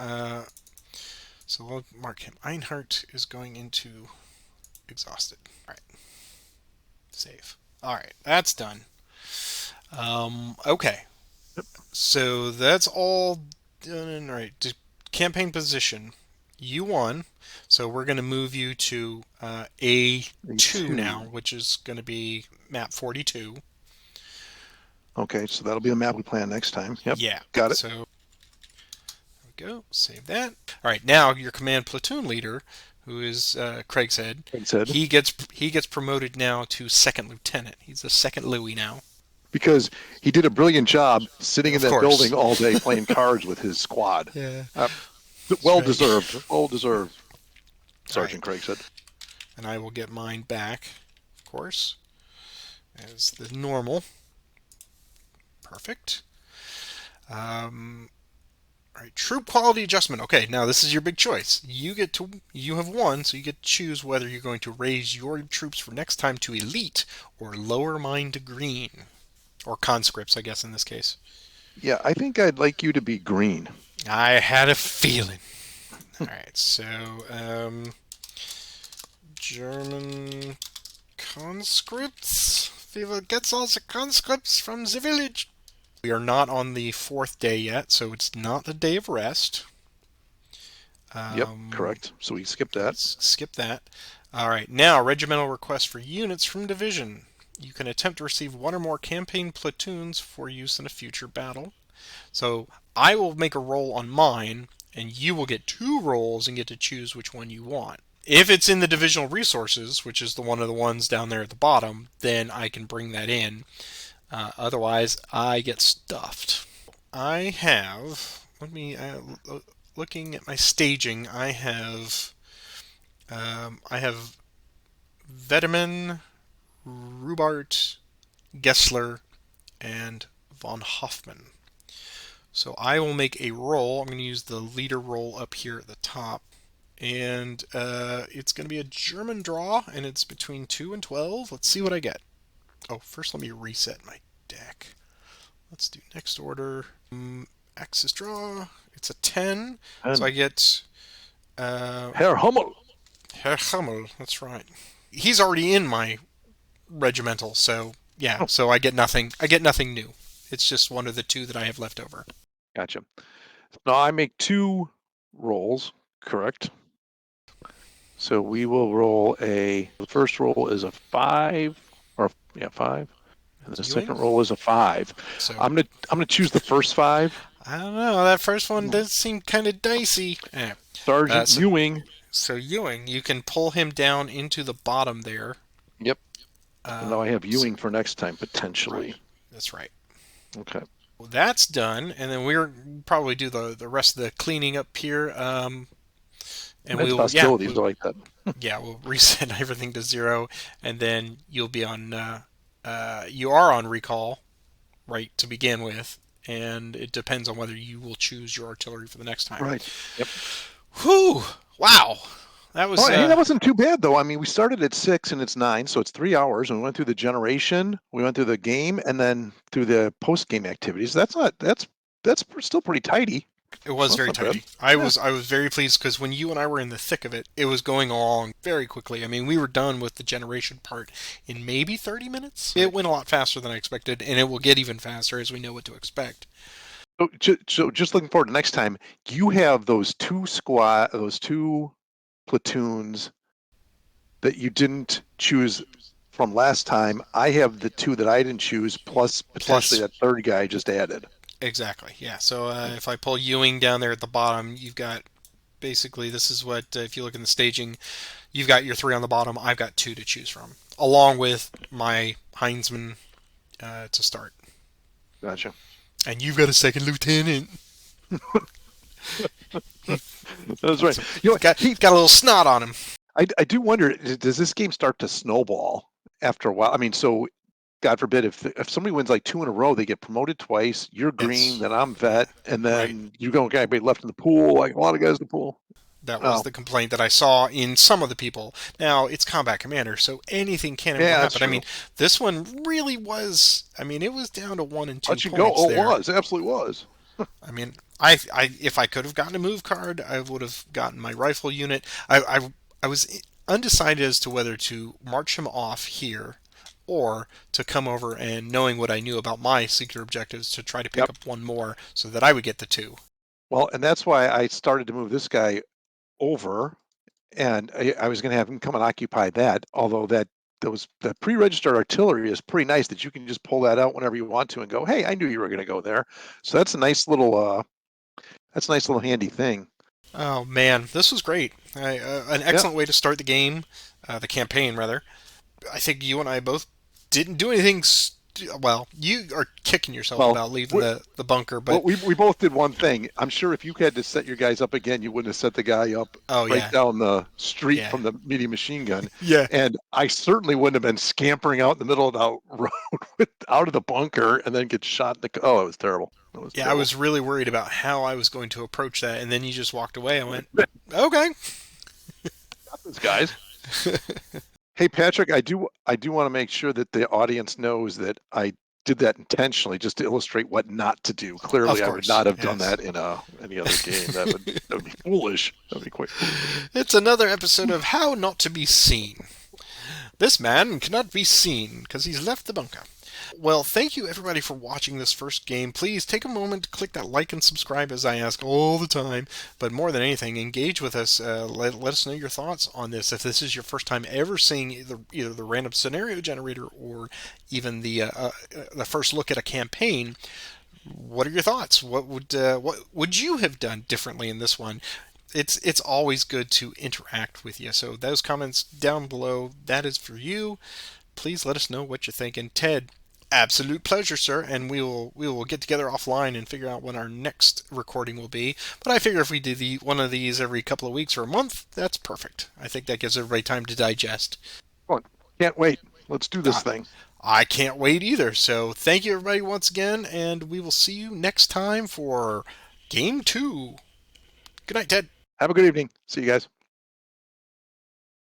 we'll mark him. Einhardt is going into exhausted. All right, save. All right, that's done. Okay, Yep. so that's all done. All right, campaign position. You won, so we're going to move you to A2 now, A2. which is going to be map 42. Okay, so that'll be the map we plan next time. Yep. Yeah. Got it. So there we go. Save that. All right. Now your command platoon leader, who is Craig's head, Craig said. he gets promoted now to second lieutenant. He's a second Louis now. Because he did a brilliant job sitting in Of that course. building all day playing cards with his squad. Yeah. Uh, That's well right. deserved. Well deserved, All right. Sergeant Craig said. And I will get mine back, of course, as the normal. Perfect. All right, troop quality adjustment. Okay, now this is your big choice. You have won, so you get to choose whether you're going to raise your troops for next time to elite or lower mine to green, or conscripts, I guess in this case. Yeah, I think I'd like you to be green. I had a feeling. All right, so German conscripts. Viva gets all the conscripts from the village. We are not on the fourth day yet, so it's not the day of rest. Yep, correct. So we skipped that. Let's skip that. All right, now regimental request for units from division. You can attempt to receive one or more campaign platoons for use in a future battle. So I will make a roll on mine, and you will get two rolls and get to choose which one you want. If it's in the divisional resources, which is one of the ones down there at the bottom, then I can bring that in. Otherwise, I get stuffed. I have, looking at my staging, I have I have Vedeman, Rubart, Gessler, and von Hoffman. So I will make a roll. I'm going to use the leader roll up here at the top. And it's going to be a German draw, and it's between 2 and 12. Let's see what I get. Oh, first let me reset my deck. Let's do next order. Axis draw. It's a 10. So I And get uh, Herr Hummel. Herr Hummel. That's right. He's already in my regimental, so yeah. Oh, So I get nothing. I get nothing new. It's just one of the two that I have left over. gotcha. Now I make 2 rolls, correct? So we will roll the first roll is a 5, or yeah, 5. And That's the Ewing. second roll is a 5. So I'm gonna choose the first 5. I don't know. That first one does seem kind of dicey. Sergeant So Ewing. so Ewing, you can pull him down into the bottom there. Yep. So now I have So Ewing for next time right, potentially. that's right. Okay. Well, that's done, and then we're probably do the rest of the cleaning up here. And That's we'll hostilities. I like that. we'll reset everything to 0, and then you'll be on. You are on recall, right to begin with, and it depends on whether you will choose your artillery for the next time. Right. Yep. Whew! Wow, that Oh, was hey, that wasn't too bad though. I mean, we started at 6 and it's 9, so it's 3 hours, and we went through the generation, we went through the game, and then through the post-game activities. That's still pretty tidy. it was So that's very not bad. tidy. I Yeah. was I was very pleased because when you and I were in the thick of it, it was going along very quickly. I mean, we were done with the generation part in maybe 30 minutes. It Right. went a lot faster than I expected, and it will get even faster as we know what to expect. So just looking forward to next time. You have those two platoons that you didn't choose from last time. I have the 2 that I didn't choose, plus potentially Plus, that third guy I just added. exactly, yeah. So if I pull Ewing down there at the bottom, you've got basically this is what if you look in the staging, you've got your 3 on the bottom. I've got 2 to choose from, along with my Heinzman to start. Gotcha. And you've got a second lieutenant. That's right. So You know, he's got a little snot on him. I do wonder, does this game start to snowball after a while? I mean, so God forbid if somebody wins like 2 in a row, they get promoted twice. You're green, Yes. then I'm Yeah. vet, and Right. then you go, okay, everybody left in the pool, like a lot of guys in the pool. That was Oh, the complaint that I saw in some of the people. Now, it's Combat Commander, so anything can and will yeah, that's happen. I mean, true. this one really was, I mean, it was down to 1 and 2 Touch and go. points Oh, it there. was. It absolutely was. I mean, if I could have gotten a move card, I would have gotten my rifle unit. I was undecided as to whether to march him off here or to come over and knowing what I knew about my secret objectives to try to pick Yep. up one more so that I would get the 2. Well, and that's why I started to move this guy over, and I was going to have him come and occupy that. Although the pre-registered artillery is pretty nice that you can just pull that out whenever you want to and go, hey, I knew you were going to go there. So that's a nice little handy thing. Oh man, this was great. An Yeah. excellent way to start the game, the campaign rather. I think you and I both didn't do anything. Well, you are kicking yourself Well, about leaving we, the bunker, well, but we both did one thing. I'm sure if you had to set your guys up again, you wouldn't have set the guy up oh right yeah, down the street yeah, from the medium machine gun. yeah, And I certainly wouldn't have been scampering out in the middle of the road out of the bunker and then get shot in the. Oh, it was terrible. It was yeah. I terrible. was really worried about how I was going to approach that, and then you just walked away. I went, okay. Got those guys. Hey, Patrick, I do want to make sure that the audience knows that I did that intentionally just to illustrate what not to do. Of Clearly, I would course, not have done yes. that in any other game. That would be foolish. That would be quite foolish. It's another episode of How Not to Be Seen. This man cannot be seen because he's left the bunker. Well, thank you everybody for watching this first game. Please take a moment to click that like and subscribe as I ask all the time. But more than anything, engage with us. Let us know your thoughts on this. If this is your first time ever seeing either the random scenario generator or even the first look at a campaign, what are your thoughts? What would you have done differently in this one? It's always good to interact with you. So those comments down below, that is for you. Please let us know what you're thinking. Ted, Absolute pleasure, sir. And we will get together offline and figure out when our next recording will be. But I figure if we do the one of these every couple of weeks or a month, that's perfect. I think that gives everybody time to digest. Well, can't wait. Let's do this I, thing. I can't wait either. So thank you everybody once again, and we will see you next time for game two. Good night, Ted. Have a good evening. See you guys.